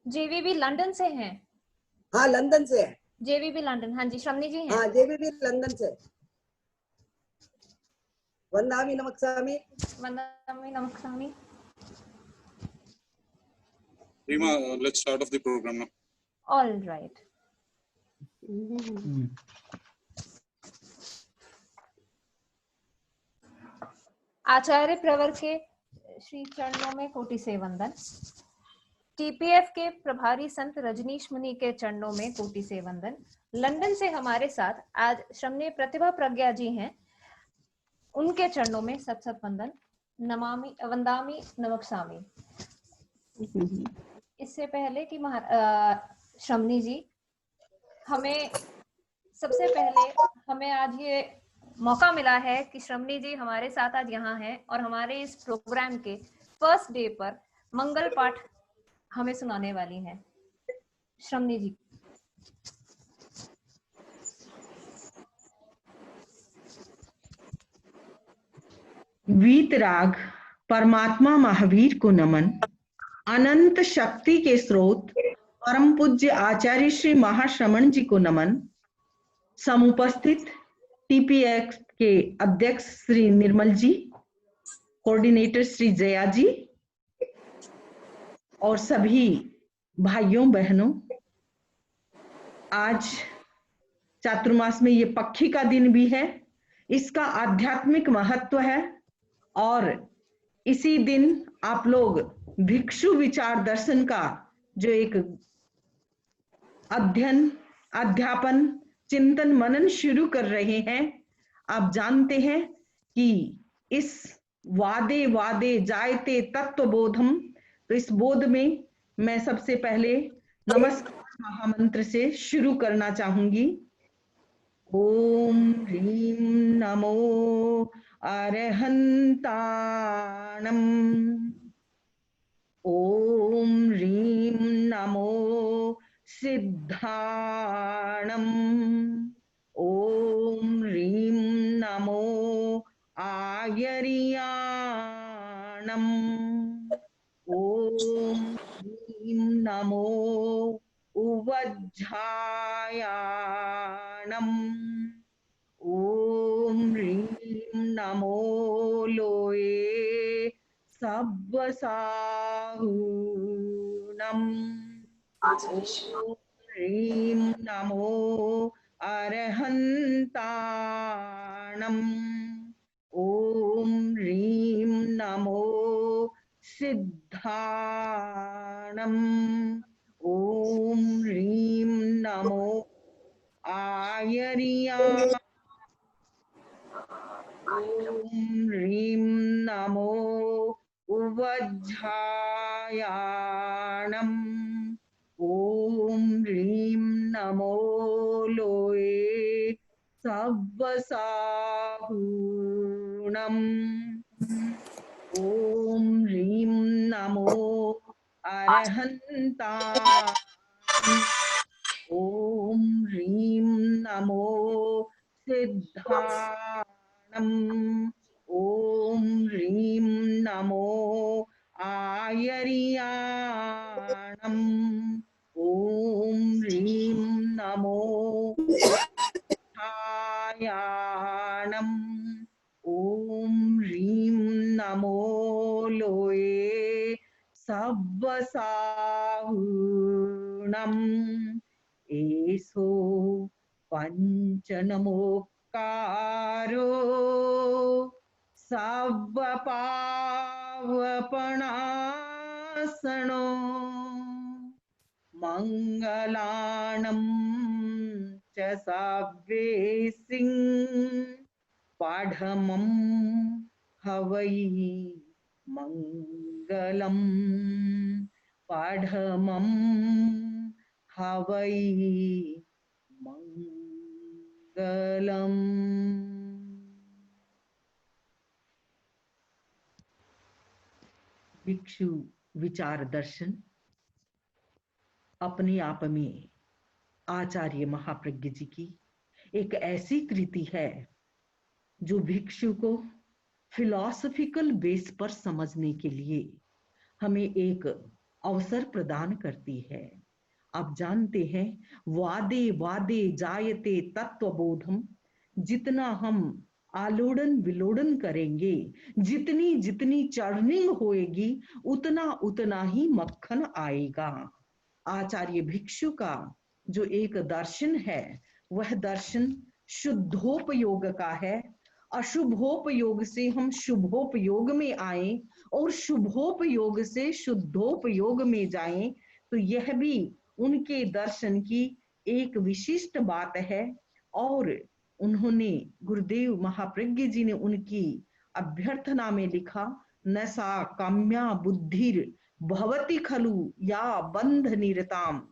जेवीबी London से हैं। हाँ लंदन से है। जेवीबी लंदन, हाँ जी श्रमनी जी हैं। हाँ जेबीबी लंदन से। वंदामि नमस्कामी। वंदनामि नमस्कामी। Rima, let's start off the program now. All right. आचार्य प्रवर के श्री चरणों में कोटि से वंदन। टीपीएफ के प्रभारी संत रजनीश मुनि के चरणों में कोटि से वंदन। लंदन से हमारे साथ आज श्रमणीय प्रतिभा प्रज्ञा जी हैं, उनके चरणों में सत सत वंदन। नमामि वंदामि नमस्कामी। इससे पहले कि श्रमणी जी, हमें सबसे पहले हमें आज ये मौका मिला है कि श्रमणी जी हमारे साथ आज यहाँ हैं और हमारे इस प्रोग्राम के फर्स्ट डे पर मंगल पाठ हमें सुनाने वाली हैं। श्रमणी जी। वीतराग परमात्मा महावीर को नमन। अनंत शक्ति के स्रोत परम पूज्य आचार्य श्री महाश्रमण जी को नमन। समुपस्थित टीपीएफ के अध्यक्ष श्री निर्मल जी, कोऑर्डिनेटर श्री जया जी और सभी भाइयों बहनों, आज चातुर्मास में ये पक्षी का दिन भी है। इसका आध्यात्मिक महत्व है और इसी दिन आप लोग भिक्षु विचार दर्शन का जो एक अध्ययन, अध्यापन, चिंतन मनन शुरू कर रहे हैं। आप जानते हैं कि इस वादे वादे जायते तत्व बोधम, तो इस बोध में मैं सबसे पहले नमस्कार महामंत्र से शुरू करना चाहूंगी। ओम ह्रीं नमो अरहंताणम। ओम ह्रीं नमो सिद्धाणम। ओम ह्रीं नमो आयर्याणम। ओम ह्रीं नमो उवज्झायाणम। ओम ह्रीं नमो लोये सब्बसाहूणम। ओम ह्रीं नमो अरहंताणम। ओम ह्रीं नमो सिद्धाणम। ओम ह्रीं नमो आयर्याणम। ओम ह्रीं नमो उवज्झायाणम। ओम ह्रीं नमो लोये सब्बसाहूणम। ओम ह्रीं नमो अरहंताणम। ओम ह्रीं नमो सिद्धाणम। ओम ह्रीं नमो आयर्याणम। ओम ह्रीं नमो उवज्झायाणम। ओम ह्रीं नमो लोये सब्बसाहूणम। एसो पंचनमोक्कारो सब्बपावपणासनो। मंगलाणं च सव्येसिं पाढमं हवै मंगलम। पाढमं हवै मंगलम। भिक्षु विचार दर्शन अपने आप में आचार्य महाप्रज्ञ जी की एक ऐसी कृति है जो भिक्षु को फिलॉसफिकल बेस पर समझने के लिए हमें एक अवसर प्रदान करती है। आप जानते हैं, वादे वादे जायते तत्वबोधम, जितना हम आलोड़न विलोड़न करेंगे, जितनी जितनी चर्निंग होएगी, उतना उतना ही मक्खन आएगा। आचार्य भिक्षु का जो एक दर्शन है, वह दर्शन शुद्धोपयोग का है। अशुभोपयोग से हम शुभोपयोग में आए और शुभोपयोग से शुद्धोपयोग में जाएं, तो यह भी उनके दर्शन की एक विशिष्ट बात है। और उन्होंने, गुरुदेव महाप्रज्ञ जी ने उनकी अभ्यर्थना में लिखा, न सा काम्या बुद्धिर भवति खलु या बंध निरताम।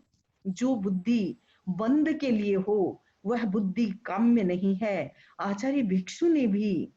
जो बुद्धि बंध के लिए हो, वह बुद्धि काम्य नहीं है। आचार्य भिक्षु ने भी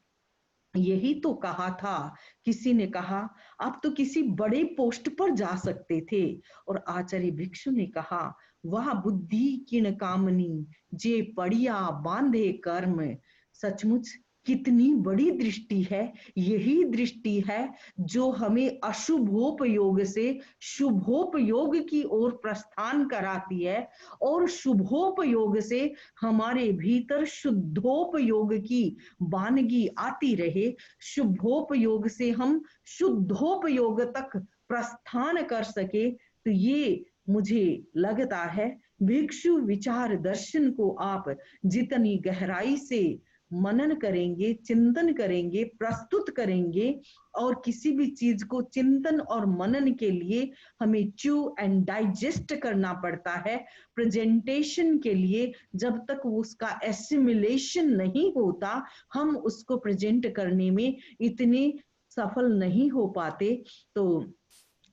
यही तो कहा था। किसी ने कहा आप तो किसी बड़े पोस्ट पर जा सकते थे, और आचार्य भिक्षु ने कहा, वह बुद्धि किण कामनी जे पड़िया बांधे कर्म। सचमुच कितनी बड़ी दृष्टि है। यही दृष्टि है जो हमें अशुभोपयोग से शुभोपयोग की ओर प्रस्थान कराती है, और शुभोपयोग से हमारे भीतर शुद्धोपयोग की वानगी आती रहे। शुभोपयोग से हम शुद्धोपयोग तक प्रस्थान कर सके। तो ये मुझे लगता है, भिक्षु विचार दर्शन को आप जितनी गहराई से मनन करेंगे, चिंतन करेंगे, प्रस्तुत करेंगे, और किसी भी चीज को चिंतन और मनन के लिए हमें च्यू एंड डाइजेस्ट करना पड़ता है। प्रेजेंटेशन के लिए जब तक उसका एसिमिलेशन नहीं होता, हम उसको प्रेजेंट करने में इतने सफल नहीं हो पाते। तो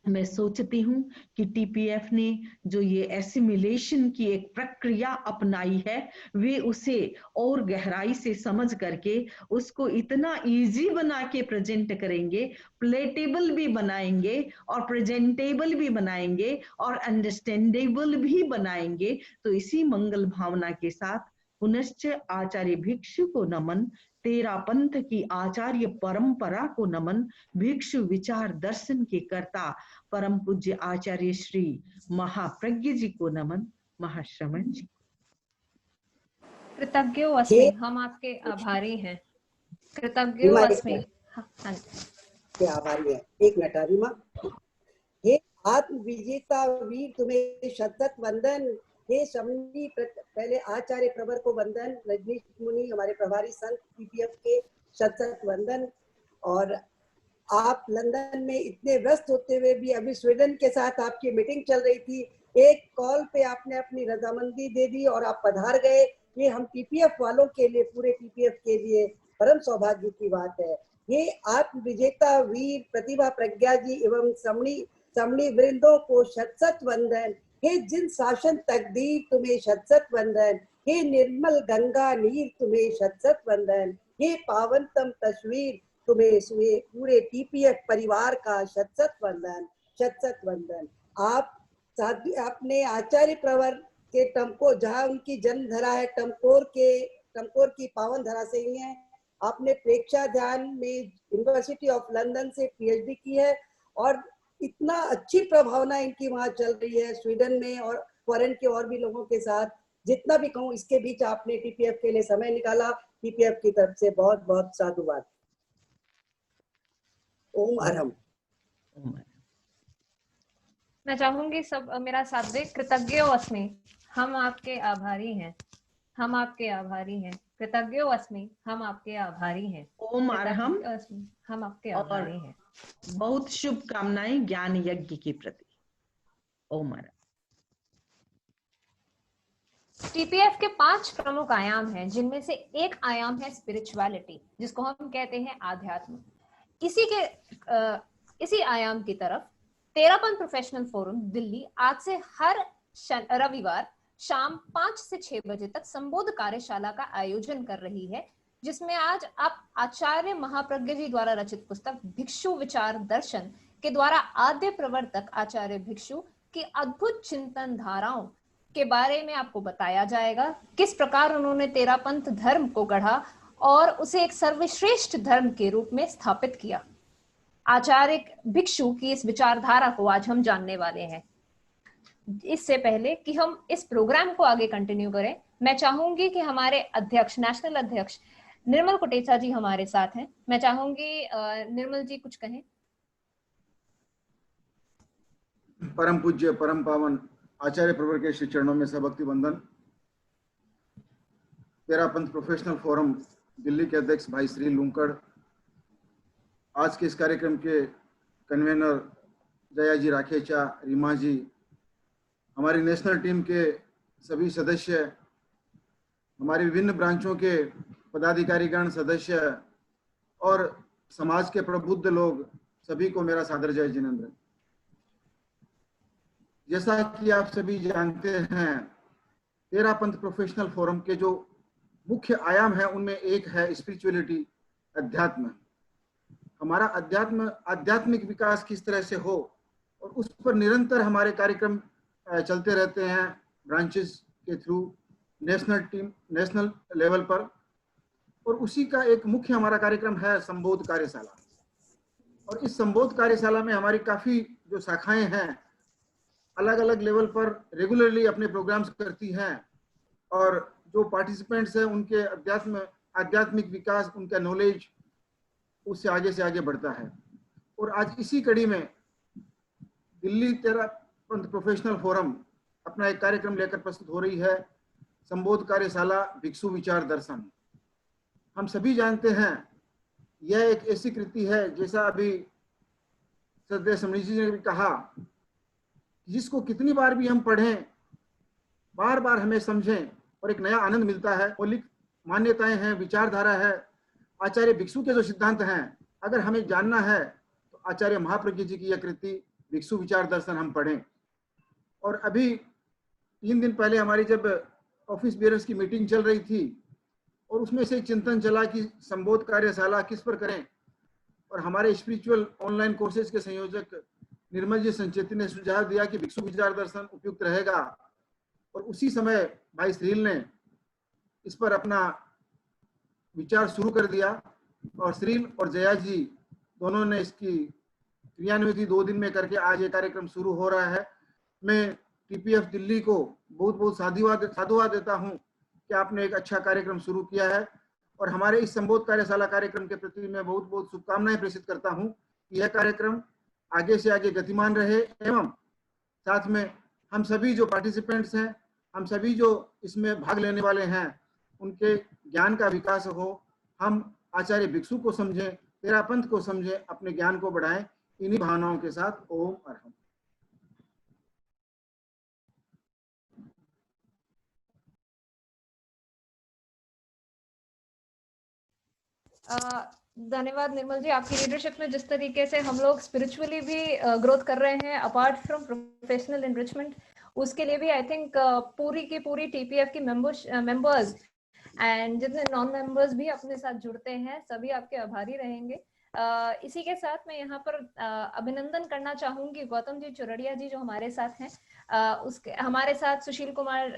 मैं सोचती हूँ कि टीपीएफ ने जो ये एसिमिलेशन की एक प्रक्रिया अपनाई है, वे उसे और गहराई से समझ करके उसको इतना इजी बना के प्रेजेंट करेंगे, प्लेटेबल भी बनाएंगे और प्रेजेंटेबल भी बनाएंगे और अंडरस्टैंडेबल भी बनाएंगे। तो इसी मंगल भावना के साथ पुनश्च आचार्य भिक्षु को नमन, तेरा पंथ की आचार्य परंपरा को नमन, भिक्षु विचार दर्शन के कर्ता परम पूज्य आचार्य श्री महाप्रज्ञ जी को नमन, महाश्रमण जी। कृतज्ञो अस्मि, हम आपके आभारी हैं। कृतज्ञो अस्मि। हाँ के आभारी है। एक मिनट अरिमा। हे आत्म विजेता वीर, तुम्हें शतशत वंदन। हे शमनी, पहले आचार्य प्रवर को वंदन, रजनीश मुनि हमारे प्रभारी संत पीपीएफ के शतशत वंदन। और आप लंदन में इतने व्यस्त होते हुए भी अभी स्वीडन के साथ आपकी मीटिंग चल रही थी, एक कॉल पे आपने अपनी रजामंदी दे दी और आप पधार गए। ये हम टीपीएफ वालों के लिए, पूरे टीपीएफ के लिए परम सौभाग्य की बात है। ये आत्म विजेता वीर प्रतिभा प्रज्ञा जी एवं समणी वृंदों को शतशत वंदन। हे जिन शासन तकदीर, तुम्हें शतशत वंदन। हे निर्मल गंगा नीर, तुम्हें शतशत वंदन। हे पावनतम तस्वीर, तुम्हें पूरे टीपीएफ परिवार का शतशत वंदन, शतशत वंदन। आपने आचार्य प्रवर के टमको, जहाँ उनकी जन्म धरा है, टमकोर की पावन धरा से ही है। आपने प्रेक्षा ध्यान में यूनिवर्सिटी ऑफ लंदन से पीएचडी की है, और इतना अच्छी प्रभावना इनकी वहाँ चल रही है स्वीडन में और फॉरेन के और भी लोगों के साथ। जितना भी कहूँ, इसके बीच आपने टीपीएफ के लिए समय निकाला, टीपीएफ की तरफ से बहुत बहुत साधुवाद। ओम अरहम। मैं चाहूंगी सब मेरा साथ दे। कृतज्ञो अस्मि, हम आपके आभारी हैं। हम आपके आभारी हैं। कृतज्ञो अस्मि, हम आपके आभारी हैं। ओम अरहम, हम आपके आभारी हैं। बहुत शुभकामनाएं ज्ञान यज्ञ के प्रति। ओम अरहम। टीपीएफ के 5 प्रमुख आयाम हैं, जिनमें से एक आयाम है स्पिरिचुअलिटी, जिसको हम कहते हैं आध्यात्म। इसी आयाम की तरफ तेरापंथ प्रोफेशनल फोरम दिल्ली आज से हर रविवार शाम 5 से 6 बजे तक संबोध कार्यशाला का आयोजन कर रही है, जिसमें आज आप आचार्य महाप्रज्ञ जी द्वारा रचित पुस्तक भिक्षु विचार दर्शन के द्वारा आद्य प्रवर्तक आचार्य भिक्षु की अद्भुत चिंतन धाराओं के बारे में आपको बताया जाएगा। किस प्रकार उन्होंने तेरापंथ धर्म को गढ़ा और उसे एक सर्वश्रेष्ठ धर्म के रूप में स्थापित किया। आचार्य भिक्षु की इस विचारधारा को आज हम जानने वाले हैं। इससे पहले कि हम इस प्रोग्राम को आगे कंटिन्यू करें, मैं चाहूंगी कि हमारे अध्यक्ष, नेशनल अध्यक्ष निर्मल कोटेचा जी हमारे साथ हैं। मैं चाहूंगी निर्मल जी कुछ कहें। परम पूज्य परम पावन आचार्य प्रवर के श्री चरणों में सबक्ति वंदन। तेरापंथ प्रोफेशनल फोरम दिल्ली के अध्यक्ष भाई श्री लूंकड़, आज के इस कार्यक्रम के कन्वेनर जया जी राखेचा, रीमा जी, हमारी नेशनल टीम के सभी सदस्य, हमारे विभिन्न ब्रांचों के पदाधिकारीगण, सदस्य और समाज के प्रबुद्ध लोग, सभी को मेरा सादर जय जिनेंद्र। जैसा कि आप सभी जानते हैं, तेरापंथ प्रोफेशनल फोरम के जो मुख्य आयाम है उनमें एक है स्पिरिचुअलिटी, अध्यात्म। हमारा आध्यात्मिक विकास किस तरह से हो और उस पर निरंतर हमारे कार्यक्रम चलते रहते हैं ब्रांचेस के थ्रू, नेशनल लेवल पर। और उसी का एक मुख्य हमारा कार्यक्रम है संबोध कार्यशाला। और इस संबोध कार्यशाला में हमारी काफी जो शाखाएं हैं अलग अलग लेवल पर रेगुलरली अपने प्रोग्राम्स करती हैं, और जो पार्टिसिपेंट्स हैं उनके आध्यात्मिक विकास, उनका नॉलेज उससे आगे बढ़ता है। और आज इसी कड़ी में दिल्ली तेरापंथ प्रोफेशनल फोरम अपना एक कार्यक्रम लेकर प्रस्तुत हो रही है, संबोध कार्यशाला भिक्षु विचार दर्शन। हम सभी जानते हैं यह एक ऐसी कृति है, जैसा अभी श्रद्धेय समणी जी ने भी कहा, जिसको कितनी बार भी हम पढ़ें, बार बार हमें समझें और एक नया आनंद मिलता है। मौलिक मान्यताएं हैं, विचारधारा है, आचार्य भिक्षु के जो सिद्धांत हैं, अगर हमें जानना है तो आचार्य महाप्रज्ञ जी की यह कृति भिक्षु विचार दर्शन हम पढ़ें। और अभी 3 दिन पहले हमारी जब ऑफिस बेयरर्स की मीटिंग चल रही थी और उसमें से चिंतन चला कि संबोध कार्यशाला किस पर करें, और हमारे स्पिरिचुअल ऑनलाइन कोर्सेज के संयोजक निर्मल जी संचेती ने सुझाव दिया कि भिक्षु विचार दर्शन उपयुक्त रहेगा। और उसी समय भाई श्रील ने इस पर अपना विचार शुरू कर दिया, और श्रील और जया जी दोनों ने इसकी क्रियान्विति 2 दिन में करके आज ये कार्यक्रम शुरू हो रहा है। मैं टीपीएफ दिल्ली को बहुत बहुत साधुवाद देता हूँ कि आपने एक अच्छा कार्यक्रम शुरू किया है, और हमारे इस संबोध कार्यशाला कार्यक्रम के प्रति मैं बहुत बहुत शुभकामनाएं प्रेषित करता हूँ कि यह कार्यक्रम आगे से आगे गतिमान रहे, एवं साथ में हम सभी जो पार्टिसिपेंट्स हैं, हम सभी जो इसमें भाग लेने वाले हैं, उनके ज्ञान का विकास हो। हम आचार्य भिक्षु को समझें, तेरापंथ को समझें, अपने ज्ञान को बढ़ाएं। इन्हीं भावनाओं के साथ ओम अरहम। धन्यवाद निर्मल जी, आपकी लीडरशिप में जिस तरीके से हम लोग स्पिरिचुअली भी ग्रोथ कर रहे हैं अपार्ट फ्रॉम प्रोफेशनल एनरिचमेंट, उसके लिए भी आई थिंक पूरी की पूरी टीपीएफ की मेंबर्स एंड जितने नॉन मेंबर्स भी अपने साथ जुड़ते हैं, सभी आपके आभारी रहेंगे। इसी के साथ मैं यहाँ पर अभिनंदन करना चाहूंगी गौतम जी चौरड़िया जी जो हमारे साथ हैं। उसके हमारे साथ सुशील कुमार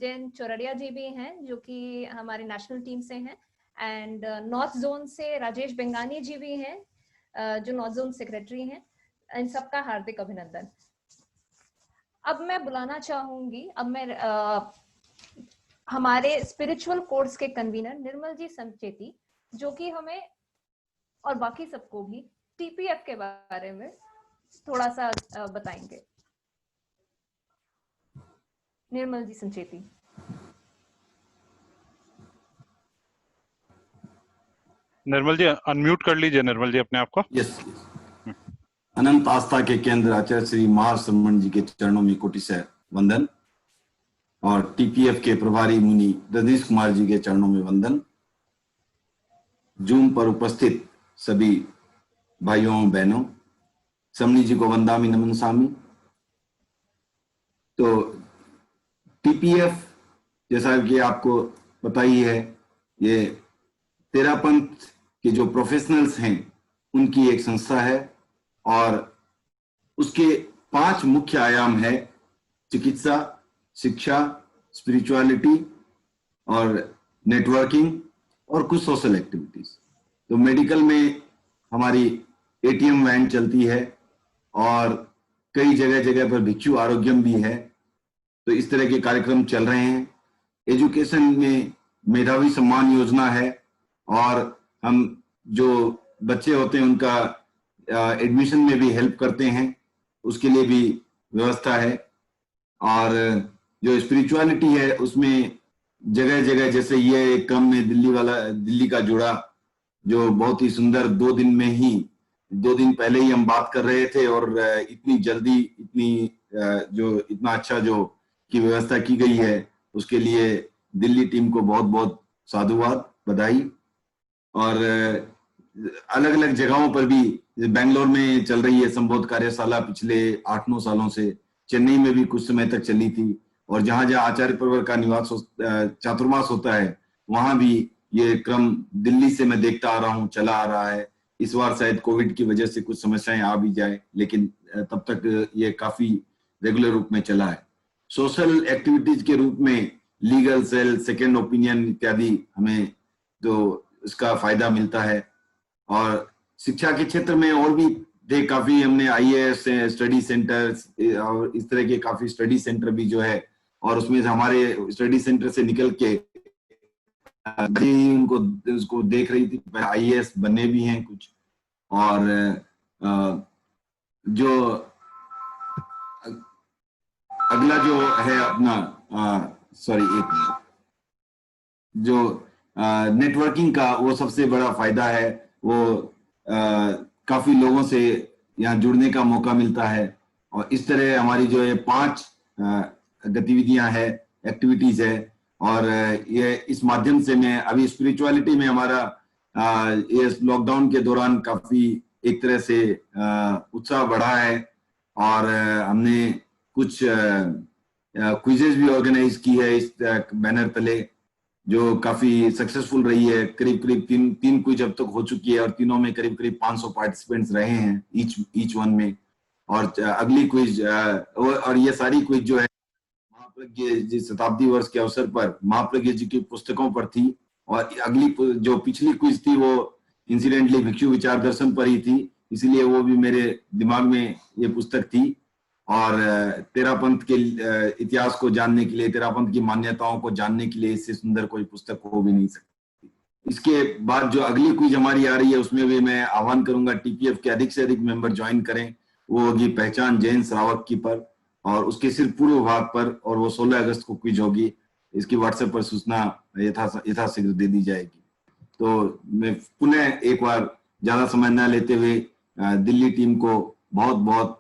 जैन चौरड़िया जी भी हैं जो कि हमारे नेशनल टीम से हैं, एंड नॉर्थ जोन से राजेश बेंगानी जी भी हैं जो नॉर्थ जोन सेक्रेटरी हैं। इन सबका हार्दिक अभिनंदन। अब मैं बुलाना चाहूंगी, अब मैं हमारे स्पिरिचुअल कोर्स के कन्वीनर निर्मल जी संचेती, जो कि हमें और बाकी सबको भी टीपीएफ के बारे में थोड़ा सा बताएंगे। निर्मल जी संचेती। निर्मल जी अनम्यूट कर लीजिए, निर्मल जी अपने आप को। यस। अनंत आस्था के केंद्र आचार्य श्री महाश्रमण जी के चरणों में कोटि से वंदन, और टीपीएफ के प्रभारी मुनि रजनीश कुमार जी के चरणों में वंदन। जूम पर उपस्थित सभी भाइयों बहनों, समनी जी को वंदामि नमनसामि। तो टीपीएफ जैसा कि आपको पता ही है, ये तेरापंथ के जो प्रोफेशनल्स हैं उनकी एक संस्था है, और उसके 5 मुख्य आयाम है: चिकित्सा, शिक्षा, स्पिरिचुअलिटी और नेटवर्किंग और कुछ सोशल एक्टिविटीज। तो मेडिकल में हमारी एटीएम वैन चलती है और कई जगह जगह पर भिक्षु आरोग्यम भी है। तो इस तरह के कार्यक्रम चल रहे हैं। एजुकेशन में मेधावी सम्मान योजना है और हम जो बच्चे होते हैं उनका एडमिशन में भी हेल्प करते हैं, उसके लिए भी व्यवस्था है। और जो स्पिरिचुअलिटी है उसमें जगह जगह, जैसे ये एक क्रम में दिल्ली का जुड़ा जो बहुत ही सुंदर 2 दिन पहले ही हम बात कर रहे थे और इतनी जल्दी इतना अच्छा जो की व्यवस्था की गई है उसके लिए दिल्ली टीम को बहुत बहुत साधुवाद, बधाई। और अलग अलग जगहों पर भी, बेंगलोर में चल रही है संबोध कार्यशाला पिछले 8-9 सालों से, चेन्नई में भी कुछ समय तक चली थी, और जहां जहां आचार्य प्रवर का निवास चातुर्मास होता है वहां भी ये क्रम दिल्ली से मैं देखता आ रहा हूं चला आ रहा है। इस बार शायद कोविड की वजह से कुछ समस्याएं आ भी जाए, लेकिन तब तक ये काफी रेगुलर रूप में चला है। सोशल एक्टिविटीज के रूप में लीगल सेल, सेकेंड ओपिनियन इत्यादि हमें तो इसका फायदा मिलता है। और शिक्षा के क्षेत्र में और भी थे काफी, हमने IAS स्टडी सेंटर और इस तरह के काफी स्टडी सेंटर भी जो है, और उसमें से हमारे स्टडी सेंटर से निकल के उसको देख रही थी, IAS बने भी हैं कुछ। और जो अगला जो है अपना जो नेटवर्किंग का वो सबसे बड़ा फायदा है। वो काफी लोगों से यहाँ जुड़ने का मौका मिलता है। और इस तरह हमारी जो ये 5 गतिविधियां है, एक्टिविटीज है, और ये इस माध्यम से मैं अभी स्पिरिचुअलिटी में हमारा ये लॉकडाउन के दौरान काफी एक तरह से उत्साह बढ़ा है। और हमने कुछ क्विजेज भी ऑर्गेनाइज की है इस बैनर तले, जो काफी सक्सेसफुल रही है। करीब करीब तीन क्विज अब तक हो चुकी है और तीनों में करीब करीब 500 पार्टिसिपेंट्स रहे हैं ईच वन में। और अगली क्विज और ये सारी क्विज जो है महाप्रज्ञ जी शताब्दी वर्ष के अवसर पर महाप्रज्ञ जी की पुस्तकों पर थी। और अगली जो पिछली क्विज थी वो इंसिडेंटली भिक्षु विचार दर्शन पर ही थी, इसलिए वो भी मेरे दिमाग में ये पुस्तक थी। और तेरापंथ के इतिहास को जानने के लिए, तेरापंथ की मान्यताओं को जानने के लिए इससे सुंदर कोई पुस्तक हो भी नहीं सकती। इसके बाद जो अगली क्विज हमारी आ रही है उसमें भी मैं आह्वान करूंगा TPF के अधिक से अधिक मेंबर ज्वाइन करें। वो होगी पहचान जैन श्रावक की पर, और उसके सिर्फ पूर्व भाग पर, और वो 16 अगस्त को क्विज होगी। इसकी WhatsApp पर सूचना यथाशीघ्र दे दी जाएगी। तो मैं पुनः एक बार ज्यादा समय न लेते हुए दिल्ली टीम को बहुत बहुत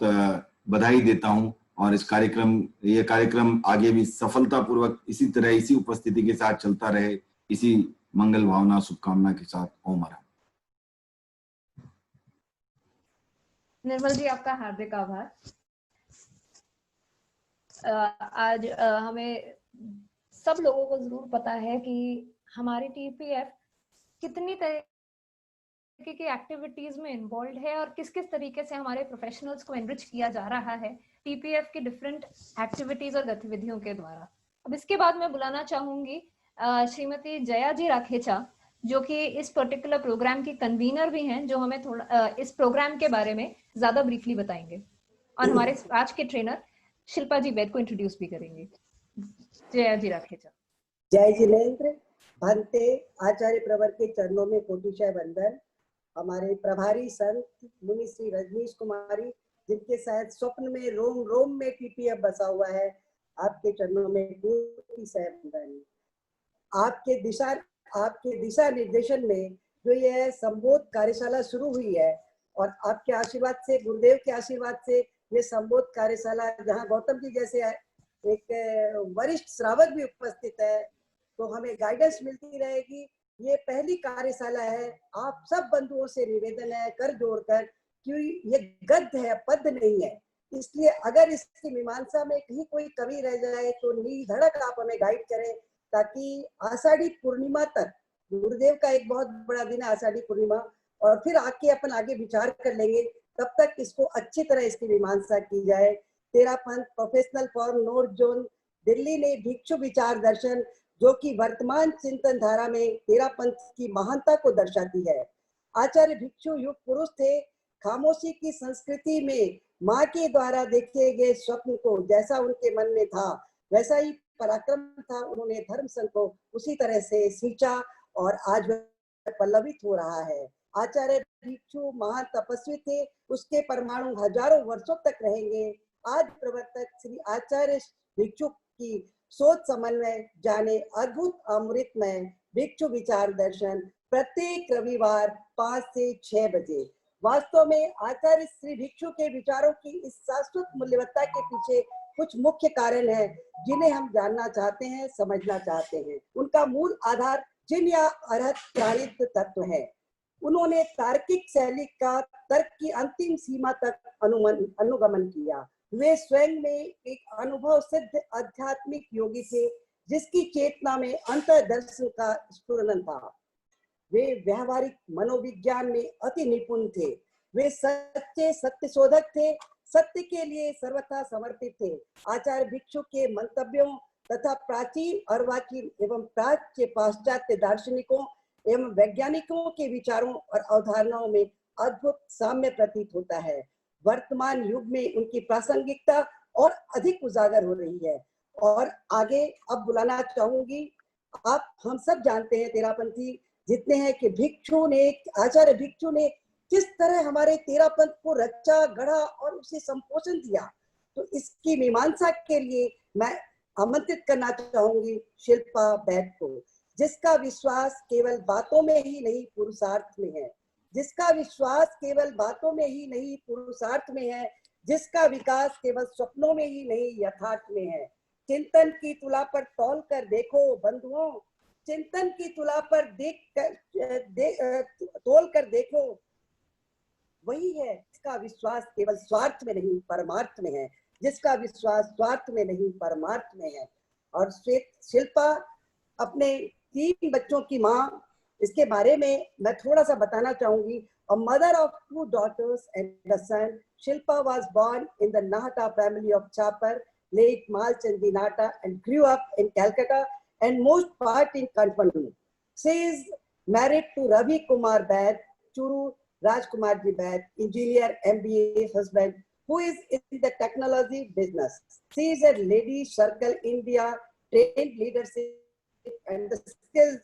बधाई देता हूं। और ये कार्यक्रम आगे भी सफलतापूर्वक इसी तरह, इसी उपस्थिति के साथ चलता रहे, इसी मंगल भावना शुभकामना के साथ। ओम हरा। निर्मल जी, आपका हार्दिक आभार। आज हमें सब लोगों को जरूर पता है कि हमारी TPF कितनी तरह की एक्टिविटीज में इन्वॉल्व है और किस किस तरीके से हमारे प्रोफेशनल्स को एनरिच किया जा रहा है TPF की डिफरेंट एक्टिविटीज और गतिविधियों के द्वारा। अब इसके बाद मैं बुलाना चाहूंगी श्रीमती जया जी राखेचा, जो कि इस पर्टिकुलर प्रोग्राम की कन्वीनर भी हैं, जो हमें थोड़ा इस प्रोग्राम के बारे में ज्यादा ब्रीफली बताएंगे, और हमारे आज के ट्रेनर शिल्पा जी वैद को इंट्रोड्यूस भी करेंगे। जया जी राखेचा। जय जिनेन्द्र। भंते आचार्य प्रवर के चरणों में कोटिशय वंदन। हमारे प्रभारी संत मुनि श्री रजनीश कुमारी, जिनके शायद स्वप्न में रोम रोम में TPF बसा हुआ है, आपके चरणों में कोटिशय वंदन। आपके दिशा निर्देशन में जो ये संबोध कार्यशाला शुरू हुई है, और आपके आशीर्वाद से, गुरुदेव के आशीर्वाद से ये संबोध कार्यशाला, जहाँ गौतम जी जैसे एक वरिष्ठ श्रावक भी उपस्थित है, तो हमें गाइडेंस मिलती रहेगी। ये पहली कार्यशाला है। आप सब बंधुओं से निवेदन है कर जोड़कर, कि ये गद्य है, पद्य नहीं है, इसलिए अगर इसकी मीमांसा में कहीं कोई कमी रह जाए तो निर्धड़क आप हमें गाइड करें, ताकि आषाढ़ी पूर्णिमा तक, गुरुदेव का एक बहुत बड़ा दिन है आषाढ़ी पूर्णिमा, और फिर अपन आगे विचार कर लेंगे, तब तक इसको अच्छी तरह इसकी मीमांसा की जाए। Terapanth professional forum north zone Delhi ने भिक्षु विचार दर्शन, जो कि वर्तमान चिंतन धारा में तेरापंथ की महानता को दर्शाती है। आचार्य भिक्षु युग पुरुष थे, खामोशी की संस्कृति में माँ के द्वारा देखे गए स्वप्न को जैसा उनके मन में था वैसा ही पराक्रम था, उन्होंने धर्म संघ को उसी तरह से सींचा और आज वह पल्लवित हो रहा है। आचार्य भिक्षु महान तपस्वी थे, उसके परमाणु हजारों वर्षों तक रहेंगे। आज प्रवर्तक श्री आचार्य भिक्षु की सोच समन्वय जाने अद्भुत अमृतमय भिक्षु विचार दर्शन प्रत्येक रविवार 5 से 6 बजे। वास्तव में आचार्य श्री भिक्षु के विचारों की इस शाश्वत मूल्यवत्ता के पीछे कुछ मुख्य कारण है जिन्हें हम जानना चाहते हैं, समझना चाहते हैं। उनका मूल आधार जिन या अर्हत प्राणित तत्व है। उन्होंने तार्किक शैली का तर्क की अंतिम सीमा तक अनुगमन किया। वे स्वयं में एक अनुभव सिद्ध आध्यात्मिक योगी थे जिसकी चेतना में अंतर्दर्शन का स्फुरण था। वे व्यवहारिक मनोविज्ञान में अति निपुण थे। वे सच्चे सत्य शोधक थे, सत्य के लिए सर्वथा समर्पित थे। आचार्य भिक्षु के मंतव्यों तथा प्राचीन अर्वाचीन एवं प्राच्य पाश्चात्य दार्शनिकों एवं वैज्ञानिकों के विचारों और अवधारणाओं में अद्भुत साम्य प्रतीत होता है। वर्तमान युग में उनकी प्रासंगिकता और अधिक उजागर हो रही है। और आगे अब बुलाना चाहूंगी, आप हम सब जानते हैं तेरापंथी जितने हैं कि आचार्य भिक्षु ने किस तरह हमारे तेरापंथ को रचा गढ़ा और उसे संपोषण दिया। तो इसकी मीमांसा के लिए मैं आमंत्रित करना चाहूंगी शिल्पा बैद को, जिसका विश्वास केवल बातों में ही नहीं पुरुषार्थ में है, जिसका विश्वास केवल बातों में ही नहीं पुरुषार्थ में है, जिसका विकास केवल स्वप्नों में ही नहीं यथार्थ में है। चिंतन की तुला पर तौल कर देखो बंधुओं, चिंतन की तुला पर तोल कर देखो, वही है जिसका विश्वास केवल स्वार्थ में नहीं परमार्थ में है, जिसका विश्वास स्वार्थ में नहीं परमार्थ में है। और शिल्पा अपने 3 बच्चों की माँ, इसके बारे में मैं थोड़ा सा बताना चाहूंगी। A mother of 2 daughters and a son, Shilpa was born in the Nahata family of Chapar, late Malchandi Nahata, and grew up in Calcutta and most part in Kathmandu. She is married to Ravi Kumar Baid, Churu Rajkumar Ji Baid, engineer, MBA husband, who is in the technology business. She is a Lady Circle India trained leadership and the skills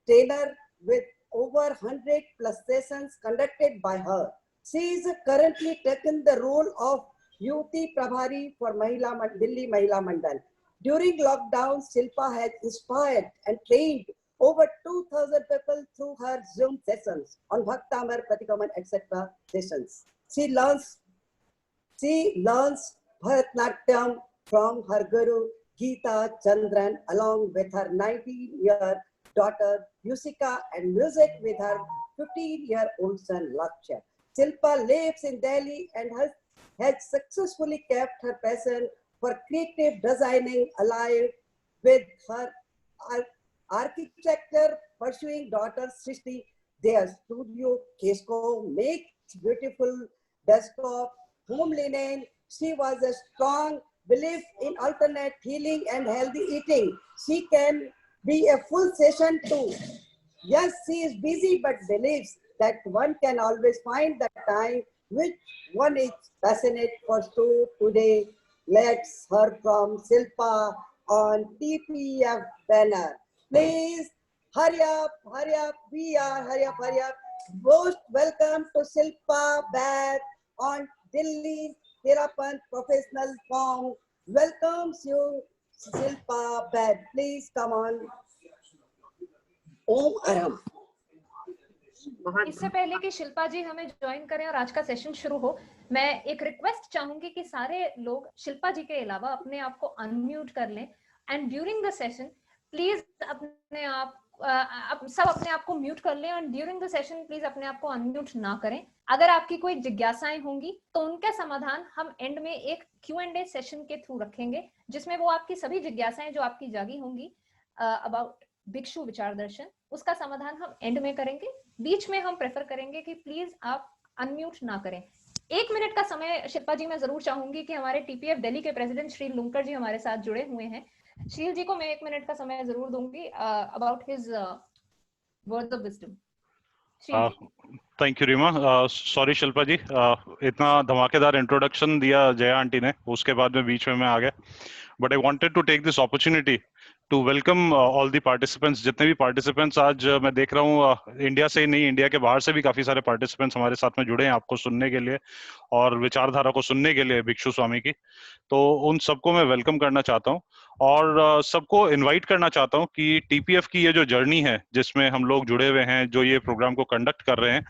trainer with over 100 plus sessions conducted by her. She is currently taken the role of Yuti Prabhari for Delhi Mahila Mandal. During lockdown, Shilpa has inspired and trained over 2,000 people through her Zoom sessions on Bhaktamar, Pratikaman, etc. sessions. She learns Bharatanatyam from her guru Geeta Chandran along with her 19-year daughter Yusika and music with her 15-year-old son Lakshya. Shilpa lives in Delhi and has successfully kept her passion for creative designing alive with her architecture pursuing daughter Srishti. Their studio Kesko makes beautiful desktop, home linen. She was a strong belief in alternate healing and healthy eating. She can be a full session too. Yes, she is busy but believes that one can always find the time which one is passionate for. So today, let's hear from Shilpa on TPF banner. Please hurry up, we are hurry up. Most welcome to Shilpa Baid on Delhi Therapanth Professional Forum. Welcomes you, Shilpa Baid. Please come on. Om Aram. इससे पहले कि शिल्पा जी हमें join करें और आज का session शुरू हो, मैं एक रिक्वेस्ट चाहूंगी कि सारे लोग शिल्पा जी के अलावा अपने आप को अनम्यूट कर लें and during the session please सब अपने आप को म्यूट कर लें और ड्यूरिंग द सेशन प्लीज अपने आप को अनम्यूट ना करें। अगर आपकी कोई जिज्ञासाएं होंगी तो उनका समाधान हम एंड में एक Q&A सेशन के थ्रू रखेंगे, जिसमें वो आपकी सभी जिज्ञासाएं जो आपकी जागी होंगी अबाउट भिक्षु विचार दर्शन, उसका समाधान हम एंड में करेंगे। बीच में हम प्रेफर करेंगे कि प्लीज आप अनम्यूट ना करें। 1 मिनट का समय शिल्पा जी मैं जरूर चाहूंगी कि हमारे टीपीएफ दिल्ली के प्रेसिडेंट श्री लुंकर जी हमारे साथ जुड़े हुए हैं। शील जी को मैं 1 मिनट का समय जरूर दूंगी about his words of wisdom. Shri ji. Thank you Reema. Sorry Shilpa ji, इतना धमाकेदार इंट्रोडक्शन दिया जया आंटी ने, उसके बाद में बीच में मैं आ गया, but I wanted to take this opportunity to welcome all the participants. जितने भी पार्टिसिपेंट्स आज मैं देख रहा हूँ, इंडिया से ही नहीं, इंडिया के बाहर से भी काफी सारे पार्टिसिपेंट्स हमारे साथ में जुड़े हैं आपको सुनने के लिए और विचारधारा को सुनने के लिए भिक्षु स्वामी की। तो उन सबको मैं वेलकम करना चाहता हूँ और सबको इनवाइट करना चाहता हूँ कि टीपीएफ की ये जो जर्नी है जिसमें हम लोग जुड़े हुए हैं, जो ये प्रोग्राम को कंडक्ट कर रहे हैं,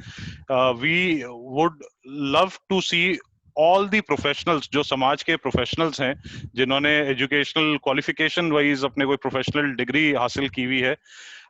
we would love to see all the professionals, जो समाज के प्रोफेशनल्स हैं, जिन्होंने एजुकेशनल क्वालिफिकेशन वाइज अपने कोई प्रोफेशनल डिग्री हासिल की हुई है,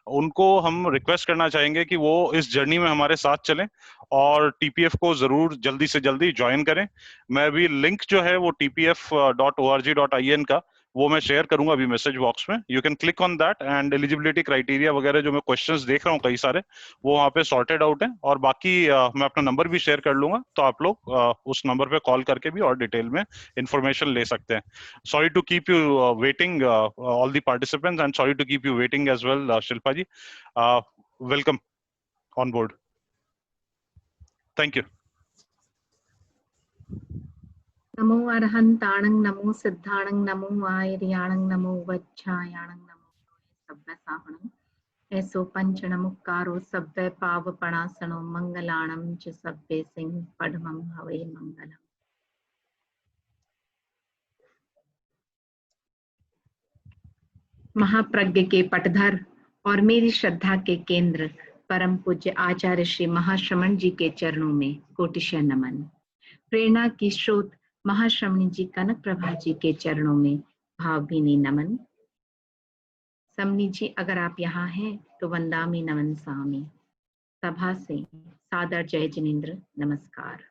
उनको हम रिक्वेस्ट करना चाहेंगे कि वो इस जर्नी में हमारे साथ चलें और टीपीएफ को जरूर जल्दी से जल्दी ज्वाइन करें। मैं अभी लिंक जो है वो tpf.org.in का वो मैं शेयर करूंगा अभी मैसेज बॉक्स में। You can click on that and eligibility criteria वगैरह जो मैं क्वेश्चंस देख रहा हूँ कई सारे, वो वहाँ पे सॉर्टेड आउट है। और बाकी मैं अपना नंबर भी शेयर कर लूंगा, तो आप लोग उस नंबर पे कॉल करके भी और डिटेल में इंफॉर्मेशन ले सकते हैं। Sorry to keep you waiting all the participants and sorry to keep you waiting as well Shilpa ji. Welcome on board. Thank you. नमो अरहंताणं नमो सिद्धाणं नमो आयर्याणं नमो वच्छायाणं नमो सब्बसाहणं ऐसो पंचणमुक्कारो सब्बे पावपणासनो मंगलाणं च सब्बे सिंह पढ़मं हवे मंगलम्। महाप्रज्ञ के पटधर और मेरी श्रद्धा के केंद्र परम पूज्य आचार्य श्री महाश्रमण जी के चरणों में कोटिशय नमन। प्रेरणा की स्रोत महाश्रमणी जी कनक प्रभा जी के चरणों में भावभीनी नमन। समनी जी अगर आप यहाँ हैं तो वंदामी नमन सामी। सभा से सादर जय जिनेन्द्र नमस्कार।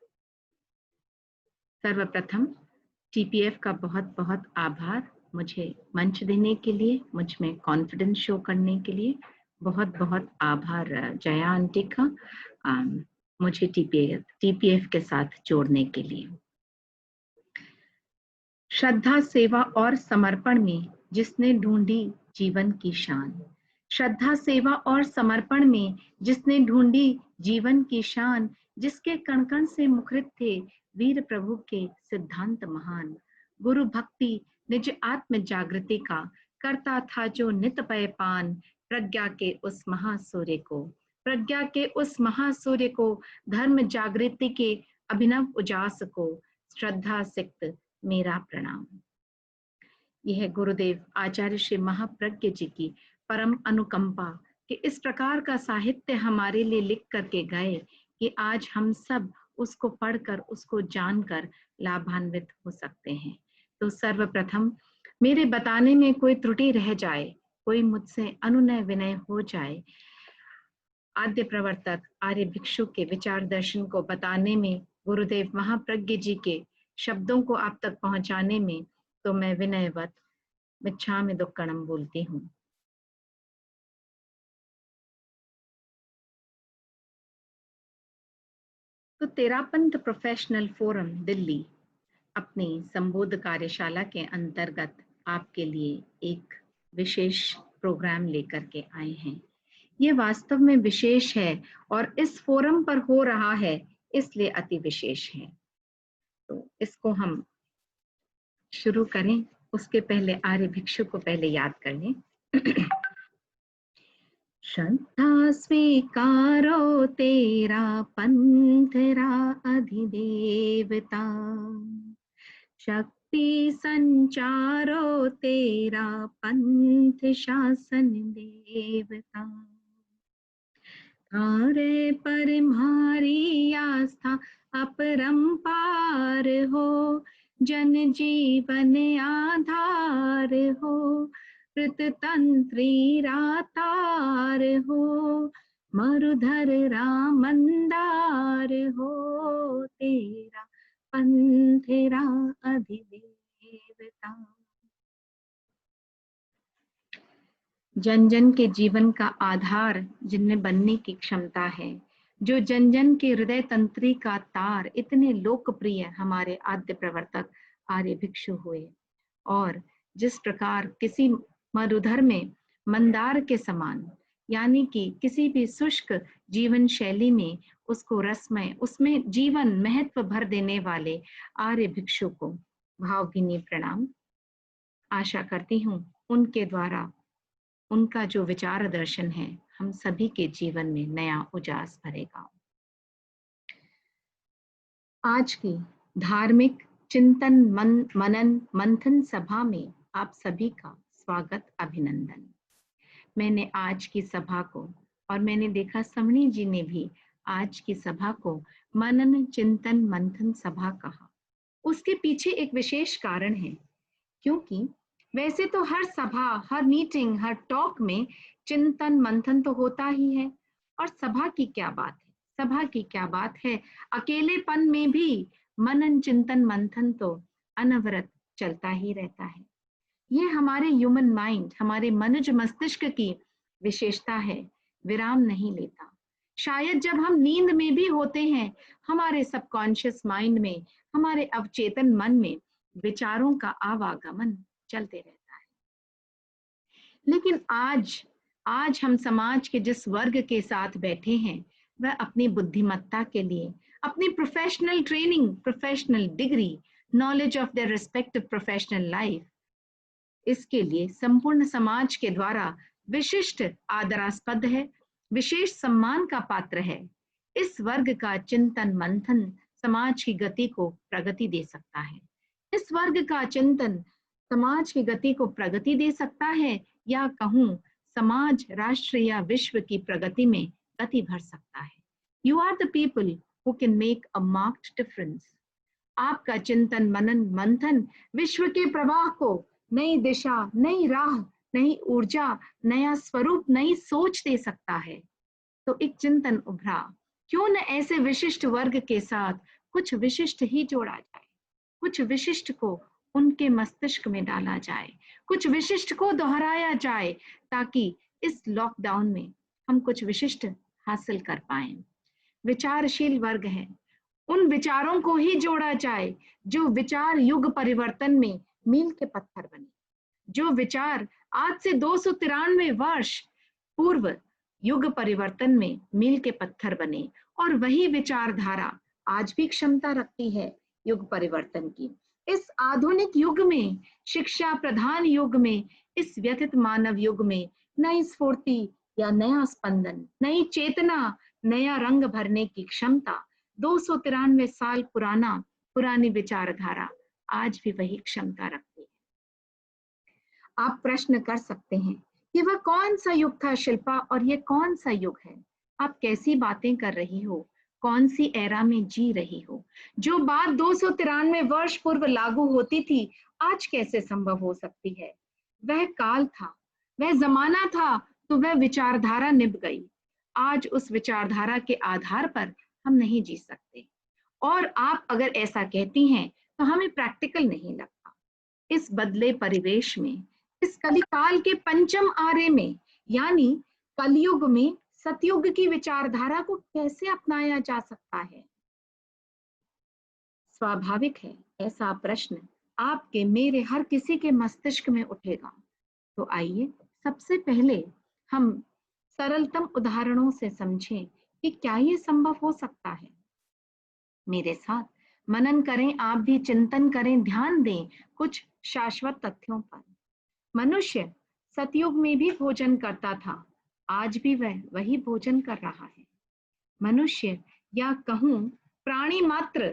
सर्वप्रथम टीपीएफ का बहुत बहुत आभार, मुझे मंच देने के लिए, मुझ में कॉन्फिडेंस शो करने के लिए बहुत बहुत आभार जया आंटी का, मुझे टीपीएफ के साथ जोड़ने के लिए। श्रद्धा, सेवा और समर्पण में जिसने ढूंढी जीवन की शान। श्रद्धा, सेवा और समर्पण में जिसने ढूंढी जीवन की शान, जिसके कण कण से मुखरित थे वीर प्रभु के सिद्धांत महान। गुरु भक्ति निज आत्म जागृति का करता था जो नित पय पान। प्रज्ञा के उस महासूर्य को, प्रज्ञा के उस महासूर्य को, धर्म जागृति के अभिनव उजास को श्रद्धा सिक्त मेरा प्रणाम। यह गुरुदेव आचार्य श्री महाप्रज्ञ जी की परम अनुकंपा कि इस प्रकार का साहित्य हमारे लिए लिख करके गए कि आज हम सब उसको पढ़कर, उसको जानकर लाभान्वित हो सकते हैं। तो सर्वप्रथम मेरे बताने में कोई त्रुटि रह जाए, कोई मुझसे अनुनय विनय हो जाए, आद्य प्रवर्तक आर्य भिक्षु के विचार दर्शन को बताने में, गुरुदेव महाप्रज्ञ जी के शब्दों को आप तक पहुंचाने में, तो मैं विनयवत मिच्छामि दुक्कड़म बोलती हूँ। तो तेरापंथ प्रोफेशनल फोरम दिल्ली अपनी संबोध कार्यशाला के अंतर्गत आपके लिए एक विशेष प्रोग्राम लेकर के आए हैं। ये वास्तव में विशेष है और इस फोरम पर हो रहा है, इसलिए अति विशेष है। तो इसको हम शुरू करें, उसके पहले आर्य भिक्षु को पहले याद कर लें। श्रद्धा स्वीकारो तेरा पंथरा अधिदेवता, शक्ति संचारो तेरा पंथ शासन देवता। थारे पर हमारी आस्था अपरंपार हो, जन जीवन आधार हो, कृततंत्री रातार हो, मरुधर रामंदार हो, तेरा पंथेरा अधिदेवता। जन जन के जीवन का आधार जिनमें बनने की क्षमता है, जो जन जन के हृदय तंत्री का तार, इतने लोकप्रिय हमारे आद्य प्रवर्तक आर्य भिक्षु हुए। और जिस प्रकार किसी मरुधर में मंदार के समान यानी कि किसी भी शुष्क जीवन शैली में उसको रसमय, उसमें जीवन महत्व भर देने वाले आर्य भिक्षु को भावभीनी प्रणाम। आशा करती हूँ उनके द्वारा उनका जो विचार दर्शन है हम सभी के जीवन में नया उजास भरेगा। आज की धार्मिक चिंतन मनन मंथन सभा में आप सभी का स्वागत, अभिनंदन। मैंने आज की सभा को, और मैंने देखा समणी जी ने भी आज की सभा को मनन चिंतन मंथन सभा कहा। उसके पीछे एक विशेष कारण है, क्योंकि वैसे तो हर सभा, हर मीटिंग, हर टॉक में चिंतन मंथन तो होता ही है, और सभा की क्या बात है, सभा की क्या बात है, अकेलेपन में भी मनन चिंतन मंथन तो अनवरत चलता ही रहता है। ये हमारे ह्यूमन माइंड, हमारे मनुज मस्तिष्क की विशेषता है, विराम नहीं लेता। शायद जब हम नींद में भी होते हैं, हमारे सबकॉन्शियस माइंड में, हमारे अवचेतन मन में विचारों का आवागमन चलते रहता है। लेकिन आज हम समाज के जिस वर्ग के साथ बैठे हैं, वह अपनी बुद्धिमत्ता के लिए, अपनी professional training, professional degree, knowledge of their respective professional life, इसके लिए संपूर्ण समाज के द्वारा विशिष्ट आदरास्पद है, विशेष सम्मान का पात्र है। इस वर्ग का चिंतन मंथन समाज की गति को प्रगति दे सकता है। इस वर्ग का चिंतन समाज की गति को प्रगति दे सकता है, या कहूं समाज, राष्ट्र या विश्व की प्रगति में गति भर सकता है। You are the people who can make a marked difference. आपका चिंतन मनन मंथन विश्व के प्रवाह को नई दिशा, नई राह, नई ऊर्जा, नया स्वरूप, नई सोच दे सकता है। तो एक चिंतन उभरा, क्यों न ऐसे विशिष्ट वर्ग के साथ कुछ विशिष्ट ही जोड़ा जाए, कुछ विशिष्ट को उनके मस्तिष्क में डाला जाए, कुछ विशिष्ट को दोहराया जाए, ताकि इस लॉकडाउन में हम कुछ विशिष्ट हासिल कर पाएं। विचारशील वर्ग है, उन विचारों को ही जोड़ा जाए जो विचार युग परिवर्तन में मील के पत्थर बने, जो विचार आज से 293 वर्ष पूर्व युग परिवर्तन में मील के पत्थर बने, और वही विचारधारा आज भी क्षमता रखती है युग परिवर्तन की। इस आधुनिक युग में, शिक्षा प्रधान युग में, इस व्यथित मानव युग में नई स्फूर्ति या नया स्पंदन, नई चेतना, नया रंग भरने की क्षमता 293 साल पुरानी विचारधारा आज भी वही क्षमता रखती है। आप प्रश्न कर सकते हैं कि वह कौन सा युग था शिल्पा, और ये कौन सा युग है? आप कैसी बातें कर रही हो, कौन सी एरा में जी रही हो? जो बात 293 वर्ष पूर्व लागू होती थी, आज कैसे संभव हो सकती है? वह काल था, वह जमाना था, तो वह विचारधारा निभ गई। आज उस विचारधारा के आधार पर हम नहीं जी सकते, और आप अगर ऐसा कहती हैं तो हमें प्रैक्टिकल नहीं लगता। इस बदले परिवेश में, इस कलिकाल के पंचम आरे में, यानी कलयुग में सतयुग की विचारधारा को कैसे अपनाया जा सकता है? स्वाभाविक है ऐसा प्रश्न आपके, मेरे, हर किसी के मस्तिष्क में उठेगा। तो आइए सबसे पहले हम सरलतम उदाहरणों से समझें कि क्या ये संभव हो सकता है। मेरे साथ मनन करें, आप भी चिंतन करें, ध्यान दें कुछ शाश्वत तथ्यों पर। मनुष्य सतयुग में भी भोजन करता था, आज भी वह वही भोजन कर रहा है। मनुष्य या कहूं प्राणी मात्र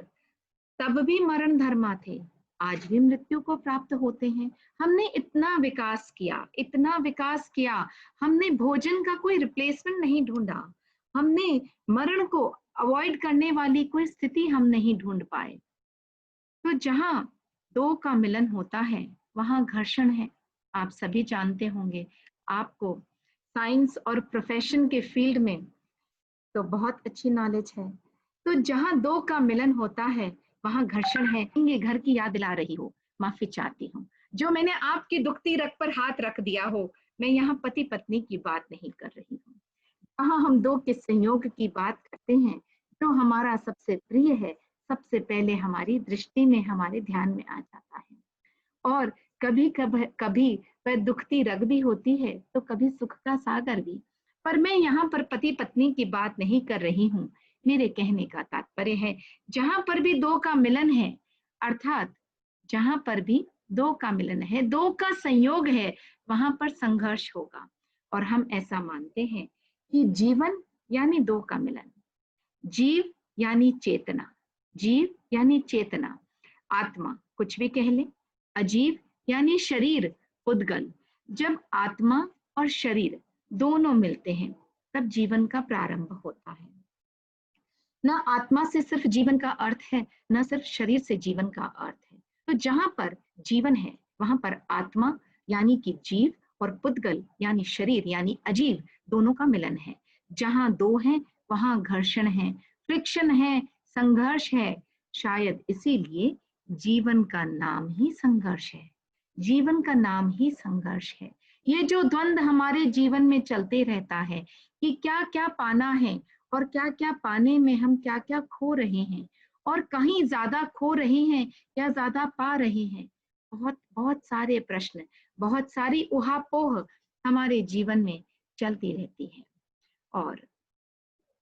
तब भी मरण धर्मा थे, आज भी मृत्यु को प्राप्त होते हैं। हमने इतना विकास किया, हमने भोजन का कोई रिप्लेसमेंट नहीं ढूंढा, हमने मरण को अवॉइड करने वाली कोई स्थिति हम नहीं ढूंढ पाए। तो जहां दो का मिलन होता है वहां घर्षण है। आप सभी जानते होंगे, आपको साइंस और प्रोफेशन के फील्ड में तो बहुत अच्छी नॉलेज है। तो जहां दो का मिलन होता है वहां घर्षण है। ये घर की याद दिला रही हो, माफी चाहती हूँ जो मैंने आपकी दुखती रग पर हाथ रख दिया हो। मैं यहाँ पति पत्नी की बात नहीं कर रही हूँ। जहाँ हम दो के संयोग की बात करते हैं, जो हमारा सबसे प्रिय है, सबसे पहले हमारी दृष्टि में, हमारे ध्यान में आ जाता है। और कभी कभी वह दुखती रग भी होती है, तो कभी सुख का सागर भी। पर मैं यहाँ पर पति पत्नी की बात नहीं कर रही हूँ। मेरे कहने का तात्पर्य है जहां पर भी दो का मिलन है, अर्थात जहां पर भी दो का मिलन है, दो का संयोग है, वहां पर संघर्ष होगा। और हम ऐसा मानते हैं कि जीवन यानी दो का मिलन, जीव यानी चेतना, जीव यानी चेतना, आत्मा कुछ भी कह ले, अजीव यानी शरीर, उद्गल। जब आत्मा और शरीर दोनों मिलते हैं तब जीवन का प्रारंभ होता है। न आत्मा से सिर्फ जीवन का अर्थ है, न सिर्फ शरीर से जीवन का अर्थ है। तो जहां पर जीवन है वहां पर आत्मा यानी कि जीव और पुद्गल यानी शरीर यानी अजीव दोनों का मिलन है। जहां दो हैं वहां घर्षण है, फ्रिक्शन है, संघर्ष है। शायद इसीलिए जीवन का नाम ही संघर्ष है, जीवन का नाम ही संघर्ष है। ये जो द्वंद्व हमारे जीवन में चलते रहता है कि क्या क्या पाना है और क्या क्या पाने में हम क्या क्या खो रहे हैं, और कहीं ज्यादा खो रहे हैं या ज्यादा पा रहे हैं। बहुत बहुत सारे प्रश्न, बहुत सारी उहापोह हमारे जीवन में चलती रहती है। और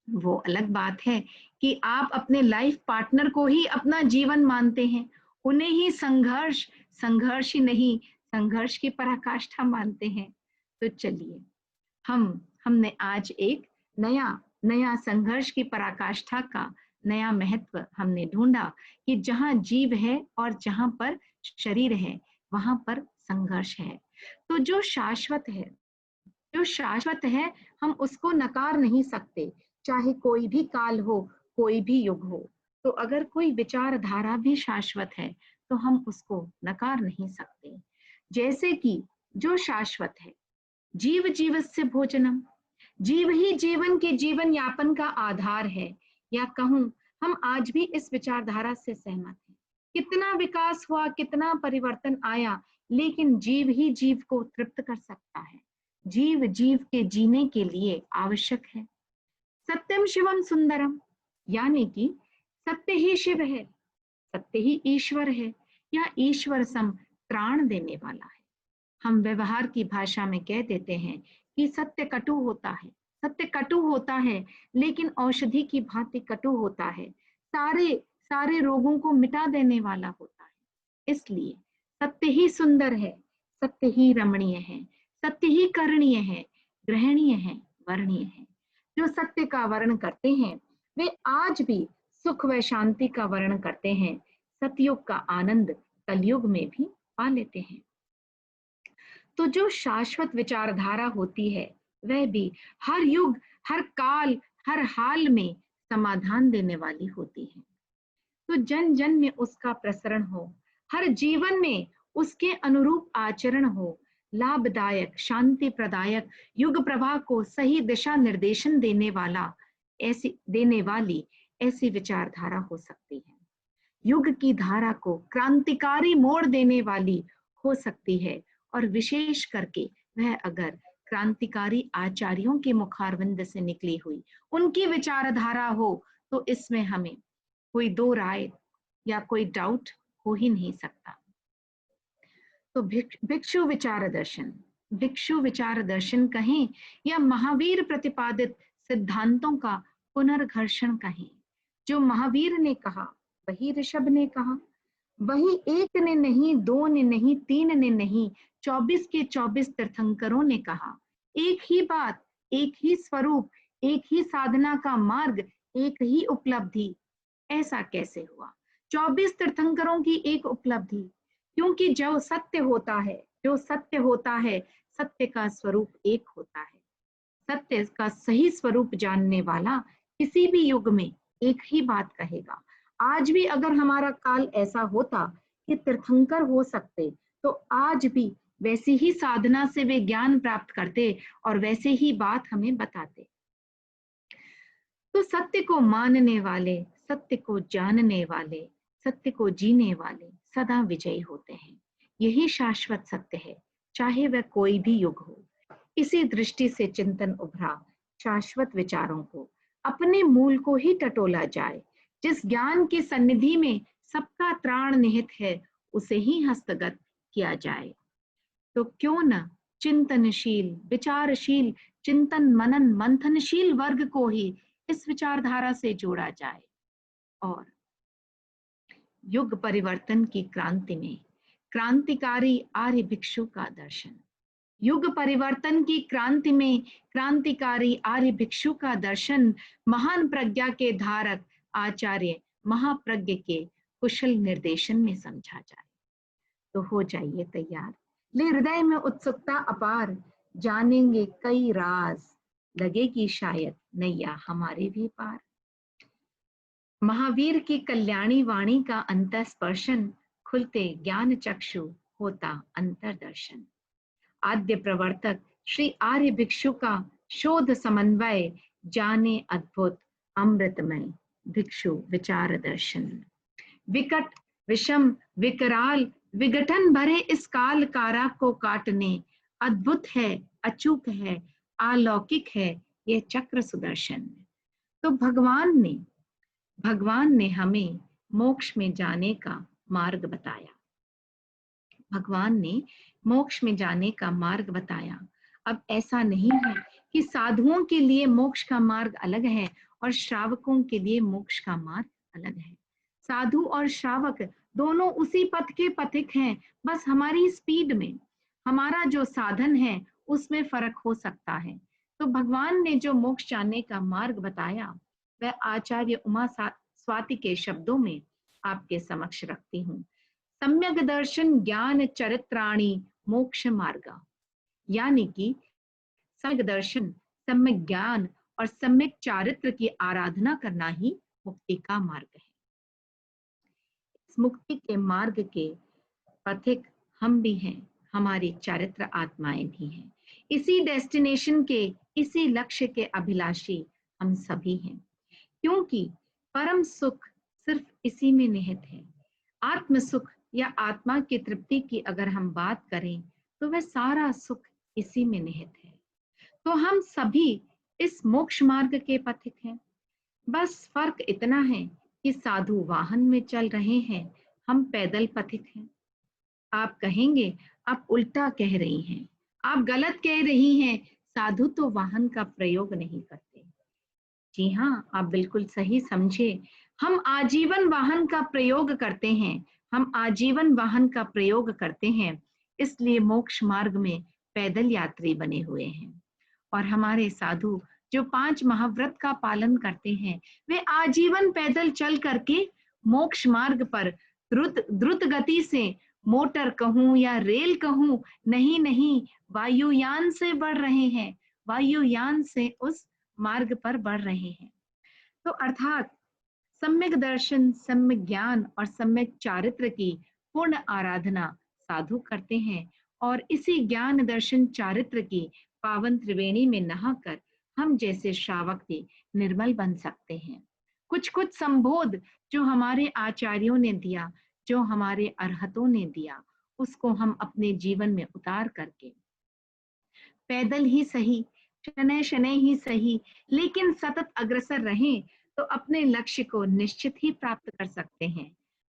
वो अलग बात है कि आप अपने लाइफ पार्टनर को ही अपना जीवन मानते हैं, उन्हें ही संघर्ष ही नहीं, संघर्ष की पराकाष्ठा मानते हैं। तो चलिए हमने आज एक नया संघर्ष की पराकाष्ठा का नया महत्व हमने ढूंढा कि जहां जीव है और जहां पर शरीर है वहां पर संघर्ष है। तो जो शाश्वत है हम उसको नकार नहीं सकते, चाहे कोई भी काल हो, कोई भी युग हो। तो अगर कोई विचारधारा भी शाश्वत है तो हम उसको नकार नहीं सकते। जैसे कि जो शाश्वत है, जीव जीवस्य भोजनम, जीव ही जीवन के जीवन यापन का आधार है। या कहूं हम आज भी इस विचारधारा से सहमत हैं। कितना विकास हुआ, कितना परिवर्तन आया, लेकिन जीव ही जीव को तृप्त कर सकता है, जीव जीव के जीने के लिए आवश्यक है। सत्यम शिवम सुंदरम, यानी कि सत्य ही शिव है, सत्य ही ईश्वर है, या ईश्वर सम त्राण देने वाला है। हम व्यवहार की भाषा में कह देते हैं कि सत्य कटु होता है, सत्य कटु होता है, लेकिन औषधि की भांति कटु होता है, सारे रोगों को मिटा देने वाला होता है। इसलिए सत्य ही सुंदर है, सत्य ही रमणीय है, सत्य ही करणीय है, ग्रहणीय है, वर्णीय है। जो सत्य का वर्ण करते हैं वे आज भी सुख व शांति का वर्ण करते हैं, सतयुग का आनंद कलयुग में भी पा लेते हैं। तो जो शाश्वत विचारधारा होती है वह भी हर युग, हर काल, हर हाल में समाधान देने वाली होती है। तो जन जन में उसका प्रसरण हो, हर जीवन में उसके अनुरूप आचरण हो, लाभदायक, शांति प्रदायक, युग प्रवाह को सही दिशा निर्देशन देने वाली ऐसी विचारधारा हो सकती है। युग की धारा को क्रांतिकारी मोड़ देने वाली हो सकती है, और विशेष करके वह अगर क्रांतिकारी आचार्यों के मुखारविंद से निकली हुई उनकी विचारधारा हो तो इसमें हमें कोई दो राय या कोई डाउट हो ही नहीं सकता। तो भिक्षु विचार दर्शन कहें या महावीर प्रतिपादित सिद्धांतों का पुनर्घर्षण कहें। जो महावीर ने कहा वही ऋषभ ने कहा, वही एक ने नहीं, दो ने नहीं, तीन ने नहीं, 24 के 24 तीर्थंकरों ने कहा। एक ही बात, एक ही स्वरूप, एक ही साधना का मार्ग, एक ही उपलब्धि। ऐसा कैसे हुआ? 24 तीर्थंकरों की एक उपलब्धि, क्योंकि जो सत्य होता है सत्य का स्वरूप एक होता है। सत्य का सही स्वरूप जानने वाला किसी भी युग में एक ही बात कहेगा। आज भी अगर हमारा काल ऐसा होता कि तीर्थंकर हो सकते तो आज भी वैसी ही साधना से वे ज्ञान प्राप्त करते और वैसे ही बात हमें बताते। तो सत्य को मानने वाले, सत्य को जानने वाले, सत्य को जीने वाले सदा विजयी होते हैं। यही शाश्वत सत्य है, चाहे वह कोई भी युग हो। इसी दृष्टि से चिंतन उभरा शाश्वत विचारों को अपने मूल को ही टटोला जाए। जिस ज्ञान की सन्निधि में सबका त्राण निहित है उसे ही हस्तगत किया जाए। तो क्यों न चिंतनशील, विचारशील, चिंतन मनन मंथनशील वर्ग को ही इस विचारधारा से जोड़ा जाए और युग परिवर्तन की क्रांति में क्रांतिकारी आर्य भिक्षु का दर्शन, युग परिवर्तन की क्रांति में क्रांतिकारी आर्य भिक्षु का दर्शन महान प्रज्ञा के धारक आचार्य महाप्रज्ञ के कुशल निर्देशन में समझा जाए। तो हो जाइए तैयार, ले हृदय में उत्सुकता अपार, जानेंगे कई राज, लगेगी शायद नैया हमारे भी पार। महावीर की कल्याणी वाणी का अंतस्पर्शन, खुलते ज्ञान चक्षु होता अंतर्दर्शन। आद्य प्रवर्तक श्री आर्य भिक्षु का शोध समन्वय, जाने अद्भुत अमृतमय भिक्षु विचार दर्शन। विकट विषम विकराल विघटन भरे इस काल कारा को काटने, अद्भुत है अचूक है अलौकिक है यह चक्र सुदर्शन। तो भगवान ने हमें मोक्ष में जाने का मार्ग बताया, भगवान ने मोक्ष में जाने का मार्ग बताया। अब ऐसा नहीं है कि साधुओं के लिए मोक्ष का मार्ग अलग है और श्रावकों के लिए मोक्ष का मार्ग अलग है। साधु और श्रावक दोनों उसी पथ के पथिक हैं, बस हमारी स्पीड में, हमारा जो साधन है उसमें फर्क हो सकता है। तो भगवान ने जो मोक्ष जाने का मार्ग बताया वह आचार्य उमा स्वाति के शब्दों में आपके समक्ष रखती हूँ। सम्यक दर्शन ज्ञान चरित्राणी मोक्ष मार्गा, यानी कि सम्यक दर्शन, सम्यक ज्ञान और सम्यक चारित्र की आराधना करना ही मुक्ति का मार्ग है। इस मुक्ति के मार्ग के पथिक हम भी हैं, हमारी चारित्र आत्माएं भी हैं। इसी डेस्टिनेशन के, इसी लक्ष्य के अभिलाषी हम सभी हैं, क्योंकि परम सुख सिर्फ इसी में निहित है। आत्म सुख या आत्मा की तृप्ति की अगर हम बात करें तो वह सारा सुख इसी में निहित है। तो हम सभी इस मोक्ष मार्ग के पथिक हैं, बस फर्क इतना है कि साधु वाहन में चल रहे हैं, हम पैदल पथिक हैं। आप कहेंगे आप उल्टा कह रही हैं, आप गलत कह रही हैं, साधु तो वाहन का प्रयोग नहीं करते। जी हाँ, आप बिल्कुल सही समझे, हम आजीवन वाहन का प्रयोग करते हैं, हम आजीवन वाहन का प्रयोग करते हैं, इसलिए मोक्ष मार्ग में पैदल यात्री बने हुए हैं। और हमारे साधु जो 5 महाव्रत का पालन करते हैं, वे आजीवन पैदल चल करके मोक्ष मार्ग पर द्रुत गति से, मोटर कहूं या रेल कहूं, नहीं वायुयान से बढ़ रहे हैं, वायुयान से उस मार्ग पर बढ़ रहे हैं। तो अर्थात सम्यक दर्शन, सम्यक ज्ञान और सम्यक चारित्र की पूर्ण आराधना साधु करते हैं, और इसी ज्ञान दर्शन चारित्र की पावन त्रिवेणी में नहाकर हम जैसे श्रावक भी निर्मल बन सकते हैं। कुछ संबोध जो हमारे आचार्यों ने दिया, जो हमारे अरहतों ने दिया, उसको हम अपने जीवन में उतार करके पैदल ही सही, शनै ही सही, लेकिन सतत अग्रसर रहें तो अपने लक्ष्य को निश्चित ही प्राप्त कर सकते हैं,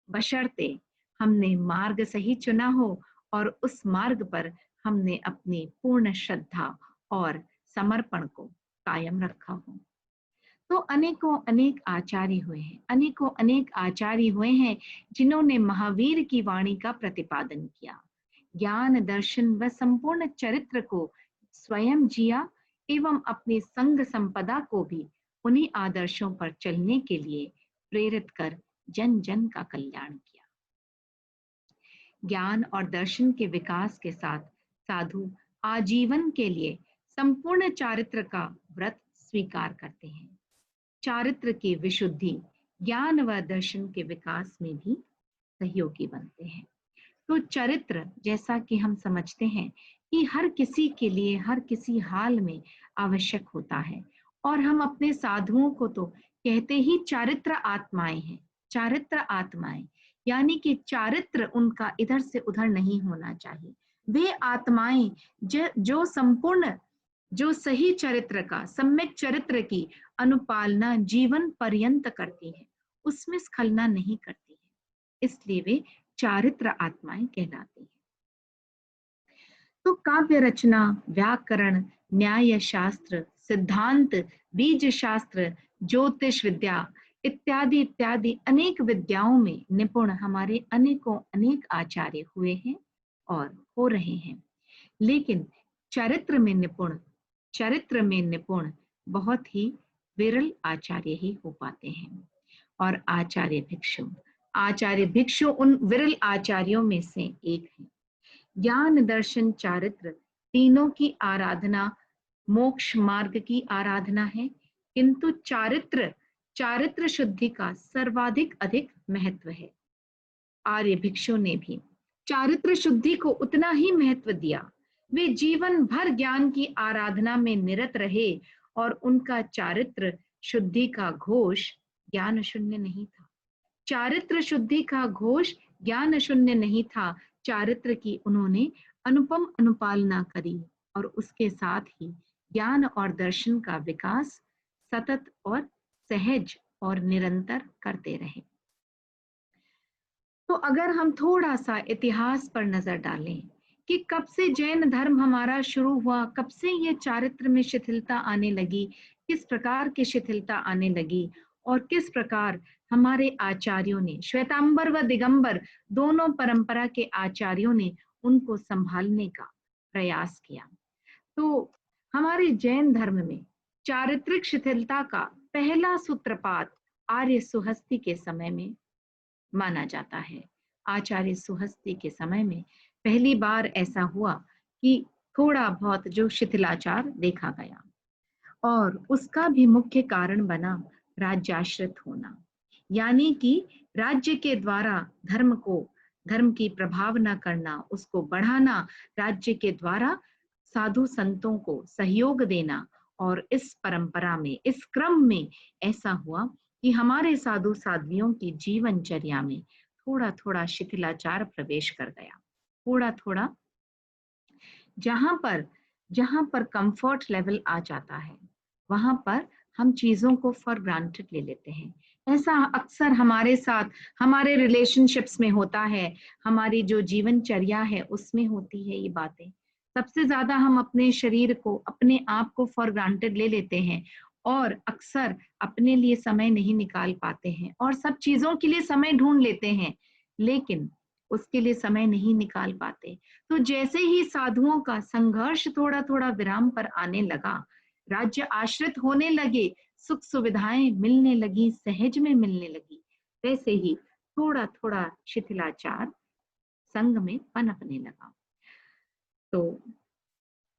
बशर्ते हमने मार्ग सही चुना हो और उस मार्ग पर हमने अपनी पूर्ण श्रद्धा और समर्पण को कायम रखा हो। तो अनेकों अनेक आचार्य हुए हैं, अनेकों अनेक आचार्य हुए हैं जिन्होंने महावीर की वाणी का प्रतिपादन किया, ज्ञान दर्शन व संपूर्ण चरित्र को स्वयं जिया एवं अपनी संग संपदा को भी उन्हीं आदर्शों पर चलने के लिए प्रेरित कर जन जन का कल्याण किया। ज्ञान और दर्शन के विकास के साथ साधु आजीवन के लिए संपूर्ण चारित्र का व्रत स्वीकार करते हैं। चारित्र की विशुद्धि ज्ञान व दर्शन के विकास में भी सहयोगी बनते हैं। तो चरित्र, जैसा कि हम समझते हैं कि हर किसी के लिए हर किसी हाल में आवश्यक होता है, और हम अपने साधुओं को तो कहते ही चारित्र आत्माएं हैं। चारित्र आत्माएं यानी कि चारित्र उनका इधर से उधर नहीं होना चाहिए। वे आत्माएं जो संपूर्ण, जो सही चरित्र का, सम्यक चरित्र की अनुपालना जीवन पर्यंत करती है, उसमें स्खलना नहीं करती है, इसलिए वे चारित्र आत्माएं कहलाती हैं। तो काव्य रचना, व्याकरण, न्याय शास्त्र, सिद्धांत, बीज शास्त्र, ज्योतिष विद्या इत्यादि इत्यादि अनेक विद्याओं में निपुण हमारे अनेक आचार्य हुए हैं और हो रहे हैं। लेकिन चरित्र में निपुण बहुत ही विरल आचार्य ही हो पाते हैं। और आचार्य भिक्षु उन विरल आचार्यों में से एक है। ज्ञान, दर्शन, चारित्र तीनों की आराधना मोक्ष मार्ग की आराधना है, किंतु चारित्र शुद्धि का सर्वाधिक अधिक महत्व है। आर्य भिक्षु ने भी चारित्र शुद्धि को उतना ही महत्व दिया। वे जीवन भर ज्ञान की आराधना में निरत रहे और उनका चारित्र शुद्धि का घोष ज्ञान शून्य नहीं था। चारित्र शुद्धि का घोष ज्ञान शून्य नहीं था। चारित्र की उन्होंने अनुपम अनुपालना करी और उसके साथ ही ज्ञान और दर्शन का विकास सतत और सहज और निरंतर करते रहे। तो अगर हम थोड़ा सा इतिहास पर नजर डालें कि कब से जैन धर्म हमारा शुरू हुआ, कब से ये चारित्र में शिथिलता आने लगी, किस प्रकार की शिथिलता आने लगी और किस प्रकार हमारे आचार्यों ने, श्वेतांबर व दिगंबर दोनों परंपरा के आचार्यों ने उनको संभालने का प्रयास किया। तो हमारे जैन धर्म में चारित्रिक शिथिलता का पहला सूत्रपात आर्य सुहस्ती के समय में माना जाता है। आचार्य सुहस्ती के समय में पहली बार ऐसा हुआ कि थोड़ा बहुत जो शिथिलाचार देखा गया और उसका भी मुख्य कारण बना राज्याश्रित होना, यानी कि राज्य के द्वारा धर्म की प्रभाव न करना, उसको बढ़ाना, राज्य के द्वारा साधु संतों को सहयोग देना। और इस परंपरा में, इस क्रम में ऐसा हुआ कि हमारे साधु साध्वियों की जीवनचर्या में थोड़ा थोड़ा शिथिलाचार प्रवेश कर गया। थोड़ा थोड़ा जहां पर कंफर्ट लेवल आ जाता है वहां पर हम चीजों को फॉर ग्रांटेड ले लेते हैं। ऐसा अक्सर हमारे साथ हमारे रिलेशनशिप्स में होता है, हमारी जो जीवनचर्या है उसमें होती है ये बातें। सबसे ज्यादा हम अपने शरीर को, अपने आप को फॉर ग्रांटेड ले लेते हैं और अक्सर अपने लिए समय नहीं निकाल पाते हैं और सब चीजों के लिए समय ढूंढ लेते हैं लेकिन उसके लिए समय नहीं निकाल पाते। तो जैसे ही साधुओं का संघर्ष थोड़ा थोड़ा विराम पर आने लगा, राज्य आश्रित होने लगे, सुख सुविधाएं मिलने लगी, सहज में मिलने लगी, वैसे ही थोड़ा थोड़ा शिथिलाचार संघ में पनपने लगा। तो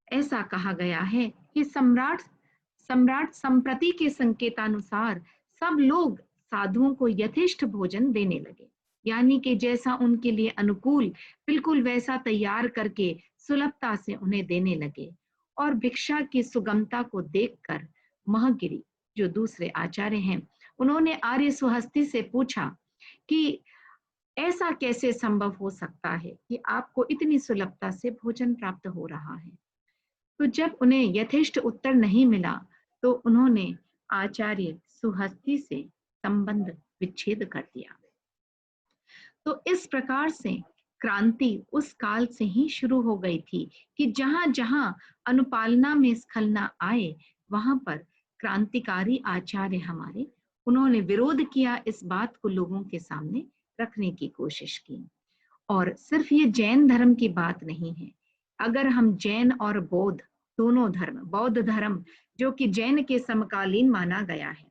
ऐसा कहा गया है कि सम्राट संप्रति के संकेतानुसार सब लोग साधुओं को यथेष्ट भोजन देने लगे, यानी कि जैसा उनके लिए अनुकूल बिल्कुल वैसा तैयार करके सुलभता से उन्हें देने लगे। और भिक्षा की सुगमता को देखकर महगिरी, जो दूसरे आचार्य हैं, उन्होंने आर्य सुहस्ती से पूछा कि ऐसा कैसे संभव हो सकता है कि आपको इतनी सुलभता से भोजन प्राप्त हो रहा है। तो जब उन्हें यथेष्ट उत्तर नहीं मिला तो उन्होंने आचार्य सुहस्ती से संबंध विच्छेद कर दिया। तो इस प्रकार से क्रांति उस काल से ही शुरू हो गई थी कि जहां जहां अनुपालना में स्खलना आए वहां पर क्रांतिकारी आचार्य हमारे, उन्होंने विरोध किया, इस बात को लोगों के सामने रखने की कोशिश की। और सिर्फ ये जैन धर्म की बात नहीं है, अगर हम जैन और बौद्ध दोनों धर्म, बौद्ध धर्म जो कि जैन के समकालीन माना गया है,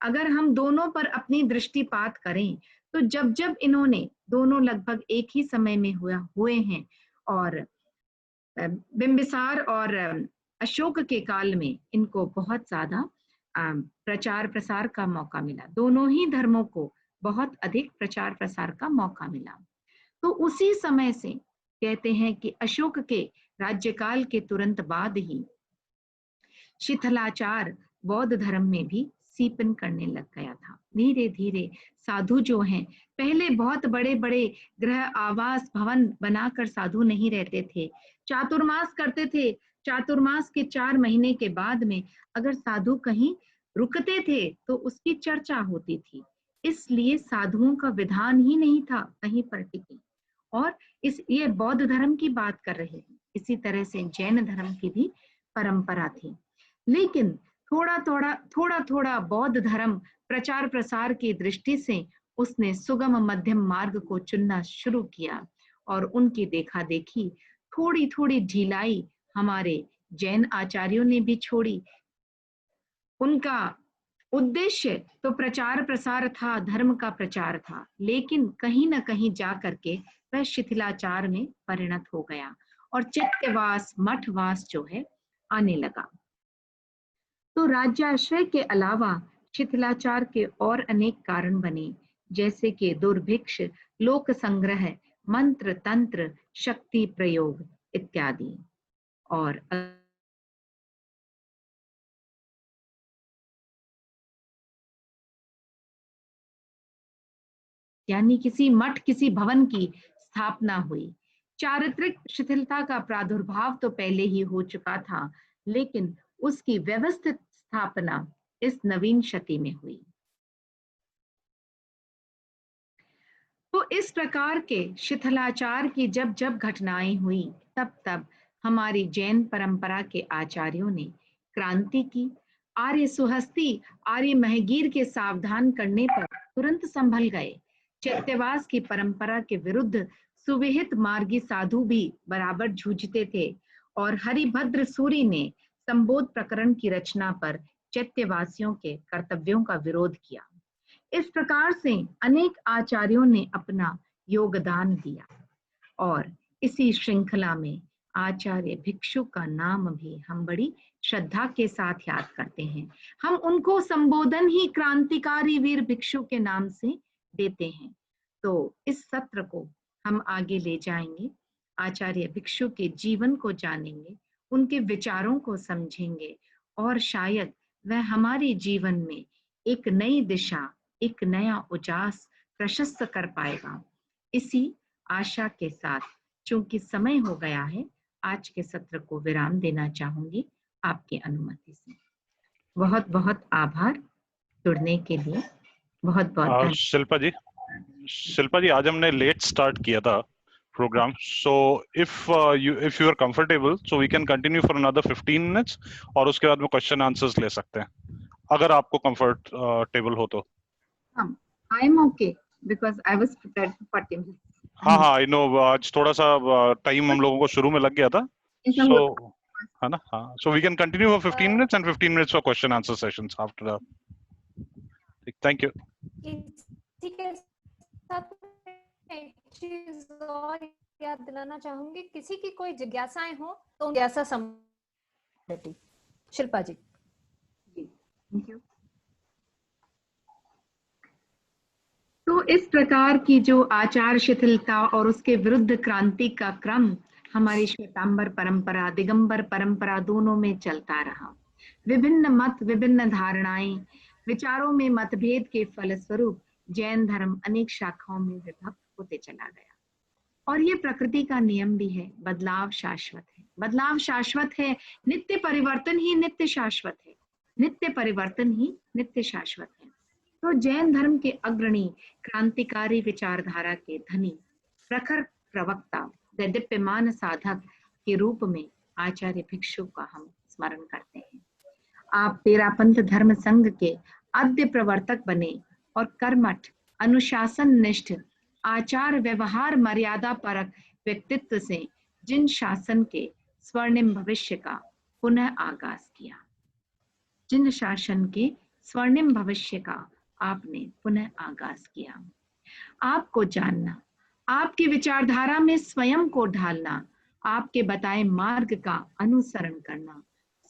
अगर हम दोनों पर अपनी दृष्टिपात करें तो जब जब इन्होंने दोनों लगभग एक ही समय में हुए हैं और बिंबिसार और अशोक के काल में इनको बहुत ज्यादा प्रचार प्रसार का मौका मिला, दोनों ही धर्मों को बहुत अधिक प्रचार प्रसार का मौका मिला। तो उसी समय से कहते हैं कि अशोक के राज्यकाल के तुरंत बाद ही शिथिलाचार बौद्ध धर्म में भी सीपन करने लग गया था। धीरे धीरे साधु जो हैं, पहले बहुत बड़े बड़े गृह आवास भवन बनाकर साधु नहीं रहते थे, चातुर्मास करते थे। चातुर्मास के 4 महीने के बाद में अगर साधु कहीं रुकते थे तो उसकी चर्चा होती थी, इसलिए साधुओं का विधान ही नहीं था कहीं पर टिके। और ये बौद्ध धर्म की बात कर रहे हैं, इसी तरह से जैन धर्म की भी परंपरा थी। लेकिन थोड़ा थोड़ा बौद्ध धर्म प्रचार प्रसार की दृष्टि से उसने सुगम मध्यम मार्ग को चुनना शुरू किया और उनकी देखा देखी थोड़ी थोड़ी ढिलाई हमारे जैन आचार्यों ने भी छोड़ी। उनका उद्देश्य तो प्रचार प्रसार था, धर्म का प्रचार था, लेकिन कहीं ना कहीं जा करके वह शिथिलाचार में परिणत हो गया और चैत्यवास मठवास जो है आने लगा। तो राज्याश्रय के अलावा शिथिलाचार के और अनेक कारण बने, जैसे कि दुर्भिक्ष, लोक संग्रह, मंत्र तंत्र, शक्ति प्रयोग इत्यादि। और यानी किसी मठ किसी भवन की स्थापना हुई। चारित्रिक शिथिलता का प्रादुर्भाव तो पहले ही हो चुका था, लेकिन उसकी व्यवस्थित स्थापना इस नवीन शती में हुई। तो इस प्रकार के शिथिलाचार की जब जब घटनाएं हुई, तब तब हमारी जैन परंपरा के आचार्यों ने क्रांति की। आर्य सुहस्ती आर्य महगीर के सावधान करने पर तुरंत संभल गए। चैत्यवास की परंपरा के विरुद्ध सुविहित मार्गी साधु भी बराबर जूझते थे और हरिभद्र सूरी ने संबोध प्रकरण की रचना पर चैत्यवासियों के कर्तव्यों का विरोध किया। इस प्रकार से अनेक आचार्यों ने अपना योगदान दिया और इसी श्रृंखला में आचार्य भिक्षु का नाम भी हम बड़ी श्रद्धा के साथ याद करते हैं। हम उनको संबोधन ही क्रांतिकारी वीर भिक्षु के नाम से देते हैं। तो इस सत्र को हम आगे ले जाएंगे, आचार्य भिक्षु के जीवन को जानेंगे, उनके विचारों को समझेंगे और शायद वह हमारे जीवन में एक नई दिशा, एक नया उजास प्रशस्त कर पाएगा। इसी आशा के साथ, चूंकि समय हो गया है, आज के सत्र को विराम देना चाहूंगी आपकी अनुमति से। बहुत बहुत आभार जुड़ने के लिए। बहुत बहुत धन्यवाद। शिल्पा जी आज हमने लेट स्टार्ट किया था program, so if you are comfortable so we can continue for another 15 minutes और उसके बाद में क्वेश्चन आंसर्स ले सकते हैं, अगर आपको कंफर्टेबल हो तो। I am okay because I was prepared for 40 minutes. हाँ आई नो, आज थोड़ा सा टाइम हम लोगों को शुरू में लग गया था, सो है ना। हाँ, so we can continue for 15 minutes and 15 minutes for question answer sessions after that. Thank you. ठीक है, एक चीज और याद दिलाना चाहूंगी, किसी की कोई जिज्ञासाएं हो तो जिज्ञासा शिल्पा जी। Thank you. तो इस प्रकार की जो आचार शिथिलता और उसके विरुद्ध क्रांति का क्रम हमारी श्वेतांबर परंपरा, दिगंबर परंपरा दोनों में चलता रहा। विभिन्न मत, विभिन्न धारणाएं, विचारों में मतभेद के फलस्वरूप जैन धर्म अनेक शाखाओं में विभक्त होते चला गया। और ये प्रकृति का नियम भी है, बदलाव शाश्वत है। बदलाव शाश्वत है, नित्य परिवर्तन ही नित्य शाश्वत है, नित्य परिवर्तन ही नित्य शाश्वत है। तो जैन धर्म के अग्रणी क्रांतिकारी विचारधारा के धनी प्रखर प्रवक्ता, दैदीप्यमान साधक के रूप में आचार्य भिक्षु का हम स्मरण करते हैं। आप तेरापंथ धर्म संघ के आद्य प्रवर्तक बने और कर्मठ, अनुशासन निष्ठ, आचार व्यवहार मर्यादा परक व्यक्तित्व से जिन शासन के स्वर्णिम भविष्य का पुनः आगाज किया, जिन शासन के स्वर्णिम भविष्य का आपने पुनः आगाज किया। आपको जानना, आपकी विचारधारा में स्वयं को ढालना, आपके बताए मार्ग का अनुसरण करना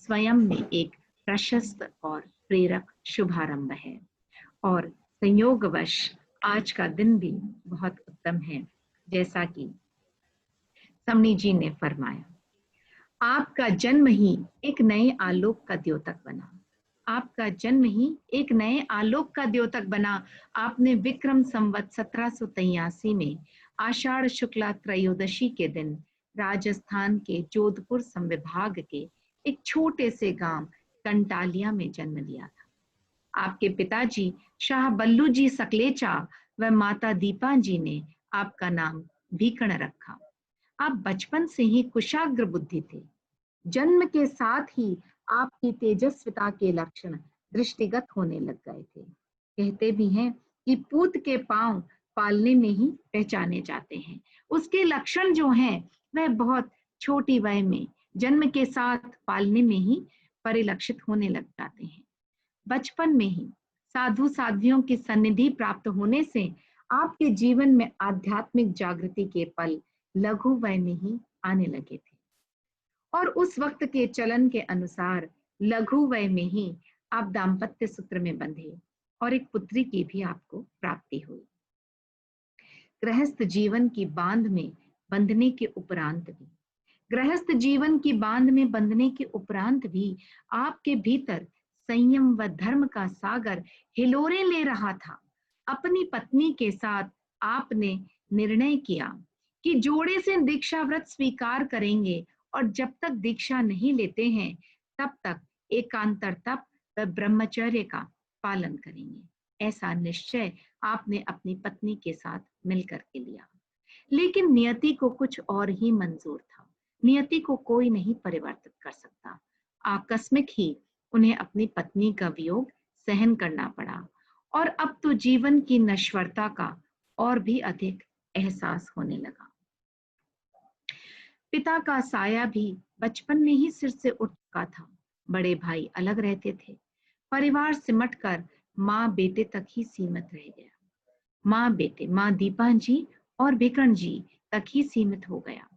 स्वयं में एक प्रशस्त और प्रेरक शुभारंभ है। और संयोगवश आज का दिन भी बहुत उत्तम है, जैसा कि समणी जी ने फरमाया, आपका जन्म ही एक नए आलोक का द्योतक बना। आपका जन्म ही एक नए आलोक का द्योतक बना। आपने विक्रम संवत 1783 में आषाढ़ शुक्ला त्रयोदशी के दिन राजस्थान के जोधपुर संविभाग के एक छोटे से गांव कंटालिया में जन्म लिया था। आपके पिताजी शाह बल्लू जी सकलेचा व माता दीपा जी ने आपका नाम भीकण रखा। आप बचपन से ही कुशाग्र बुद्धि थे। जन्म के साथ ही आपकी तेजस्विता के लक्षण दृष्टिगत होने लग गए थे। कहते भी हैं कि पूत के पांव पालने में ही पहचाने जाते हैं। उसके लक्षण जो हैं वह बहुत छोटी वय में जन्म के साथ पालने में ही परिलक्षित होने लग जाते हैं। बचपन में ही साधु साध्वियों की सन्निधि प्राप्त होने से आपके जीवन में आध्यात्मिक जागृति के पल लघु वय में ही आने लगे थे और उस वक्त के चलन के अनुसार लघु वय में ही आप दाम्पत्य सूत्र में बंधे और एक पुत्री की भी आपको प्राप्ति हुई। गृहस्थ जीवन की बांध में बंधने के उपरांत भी आपके भीतर संयम व धर्म का सागर हिलोरे ले रहा था। अपनी पत्नी के साथ आपने निर्णय किया कि जोड़े से दीक्षा व्रत स्वीकार करेंगे और जब तक दीक्षा नहीं लेते हैं तब तक एकांतर तप व ब्रह्मचर्य का पालन करेंगे। ऐसा निश्चय आपने अपनी पत्नी के साथ मिलकर के लिया। लेकिन नियति को कुछ और ही मंजूर था। नियति को कोई नहीं परिवर्तित कर सकता। आकस्मिक ही उन्हें अपनी पत्नी का वियोग सहन करना पड़ा और अब तो जीवन की नश्वरता का और भी अधिक एहसास होने लगा। पिता का साया भी बचपन में ही सिर से उठ चुका था। बड़े भाई अलग रहते थे। परिवार सिमटकर माँ बेटे तक ही सीमित रह गया। माँ दीपा जी और भिकरण जी तक ही सीमित हो गया।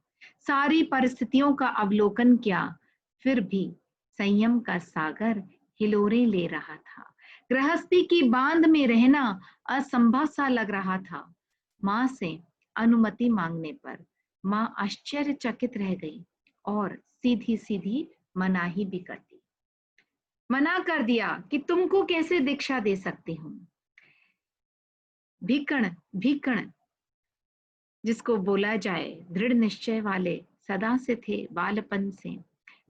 सारी परिस्थितियों का अवलोकन किया, फिर भी संयम का सागर हिलोरे ले रहा था। गृहस्थी की बांध में रहना असंभव सा लग रहा था। माँ से अनुमति मांगने पर माँ आश्चर्यचकित रह गई और सीधी सीधी मनाही भी कर दी। मना कर दिया कि तुमको कैसे दीक्षा दे सकती हूँ। भीकण जिसको बोला जाए दृढ़ निश्चय वाले सदा से थे। बालपन से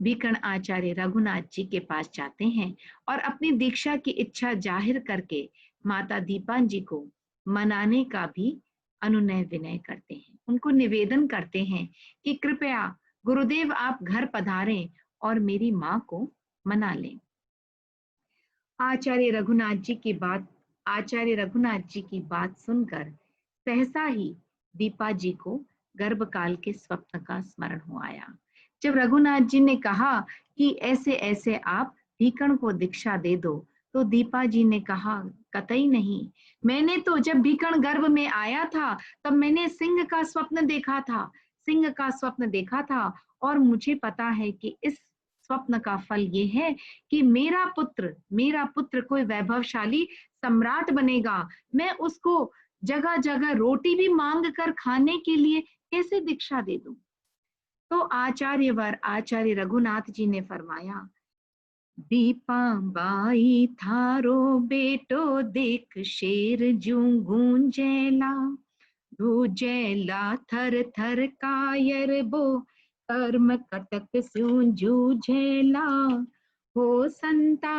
भीकण आचार्य रघुनाथ जी के पास जाते हैं और अपनी दीक्षा की इच्छा जाहिर करके माता दीपा जी को मनाने का भी अनुनय विनय करते हैं। उनको निवेदन करते हैं कि कृपया गुरुदेव आप घर पधारें और मेरी माँ को मना लें। आचार्य रघुनाथ जी की बात सुनकर सहसा ही दीपा जी को गर्भकाल के स्वप्न का स्मरण हो आया। जब रघुनाथ जी ने कहा कि ऐसे ऐसे आप भीकण को दीक्षा दे दो, तो दीपा जी ने कहा कतई नहीं। मैंने तो जब भीकण गर्भ में आया था तब मैंने सिंह का स्वप्न देखा था और मुझे पता है कि इस स्वप्न का फल ये है कि मेरा पुत्र कोई वैभवशाली सम्राट बनेगा। मैं उसको जगह जगह रोटी भी मांग कर खाने के लिए कैसे दीक्षा दे दूं। तो आचार्य रघुनाथ जी ने फरमाया, दीपा बाई थारो बेटो देख शेर जू गूंजेला थर थर कायर बो कर्म कटक स्यूं जूझेला हो संता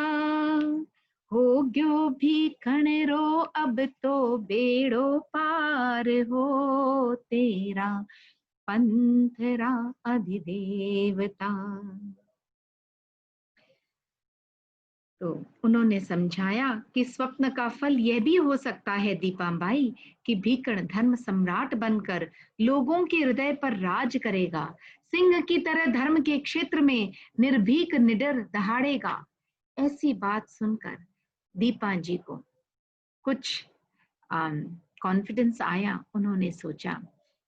हो गयो भीखण रो अब तो बेड़ो पार हो तेरा पंथरा अधिदेवता। तो उन्होंने समझाया कि स्वप्न का फल यह भी हो सकता है दीपाबाई कि भीकण धर्म सम्राट बनकर लोगों के हृदय पर राज करेगा। सिंह की तरह धर्म के क्षेत्र में निर्भीक निडर दहाड़ेगा। ऐसी बात सुनकर दीपा जी को कुछ कॉन्फिडेंस आया। उन्होंने सोचा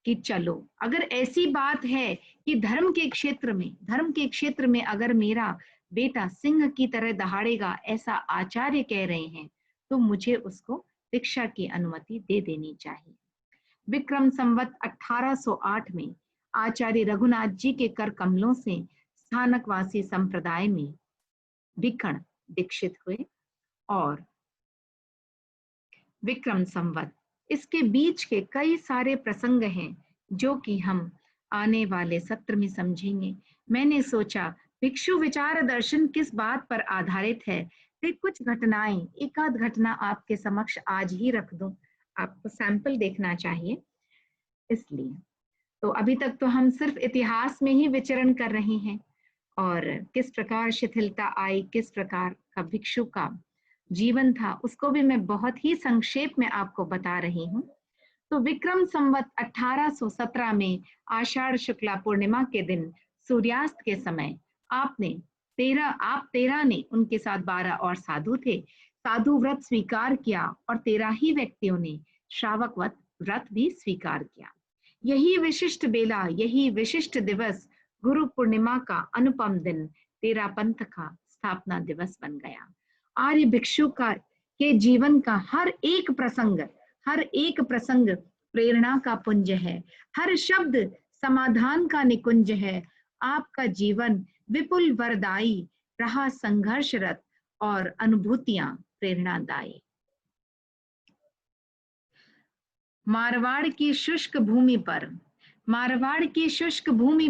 कि चलो अगर ऐसी बात है कि धर्म के क्षेत्र में अगर मेरा बेटा सिंह की तरह दहाड़ेगा, ऐसा आचार्य कह रहे हैं, तो मुझे उसको दीक्षा की अनुमति दे देनी चाहिए। विक्रम संवत 1808 में आचार्य रघुनाथ जी के कर कमलों से स्थानकवासी संप्रदाय में भीकण दीक्षित हुए और विक्रम संवत इसके बीच के कई सारे प्रसंग हैं जो कि हम आने वाले सत्र में समझेंगे। मैंने सोचा भिक्षु विचार दर्शन किस बात पर आधारित है, फिर कुछ घटनाएं, एक आध घटना आपके समक्ष आज ही रख दूं। आपको सैंपल देखना चाहिए इसलिए। तो अभी तक तो हम सिर्फ इतिहास में ही विचरण कर रहे हैं। और किस प्रकार शिथिलता आई, किस प्रकार का भिक्षु का जीवन था, उसको भी मैं बहुत ही संक्षेप में आपको बता रही हूँ। तो विक्रम संवत 1817 में आषाढ़ शुक्ला पूर्णिमा के दिन सूर्यास्त के समय आप 13 ने, उनके साथ 12 और साधु थे, साधु व्रत स्वीकार किया और 13 ही व्यक्तियों ने श्रावक व्रत भी स्वीकार किया। यही विशिष्ट बेला, यही विशिष्ट दिवस गुरु पूर्णिमा का अनुपम दिन तेरा पंथ का स्थापना दिवस बन गया। आर्य भिक्षु का के जीवन का हर एक प्रसंग प्रेरणा का पुंज है, हर शब्द समाधान का निकुंज है। आपका जीवन विपुल वरदायी रहा, संघर्षरत और अनुभूतियां प्रेरणादायी। मारवाड़ की शुष्क भूमि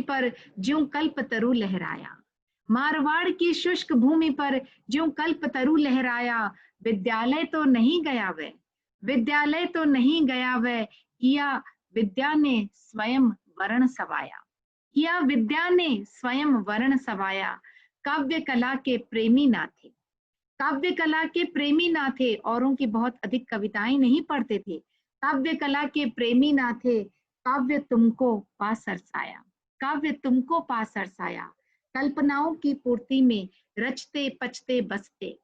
पर ज्यों कल्पतरु लहराया, मारवाड़ की शुष्क भूमि पर ज्यों कल्पतरु लहराया। विद्यालय तो नहीं गया वह, किया विद्या ने स्वयं वर्ण सवाया। काव्य कला के प्रेमी ना थे, औरों की बहुत अधिक कविताएं नहीं पढ़ते थे। काव्य कला के प्रेमी ना थे, काव्य तुमको पा सरसाया। कल्पनाओं की पूर्ति में रचते पचते बसते।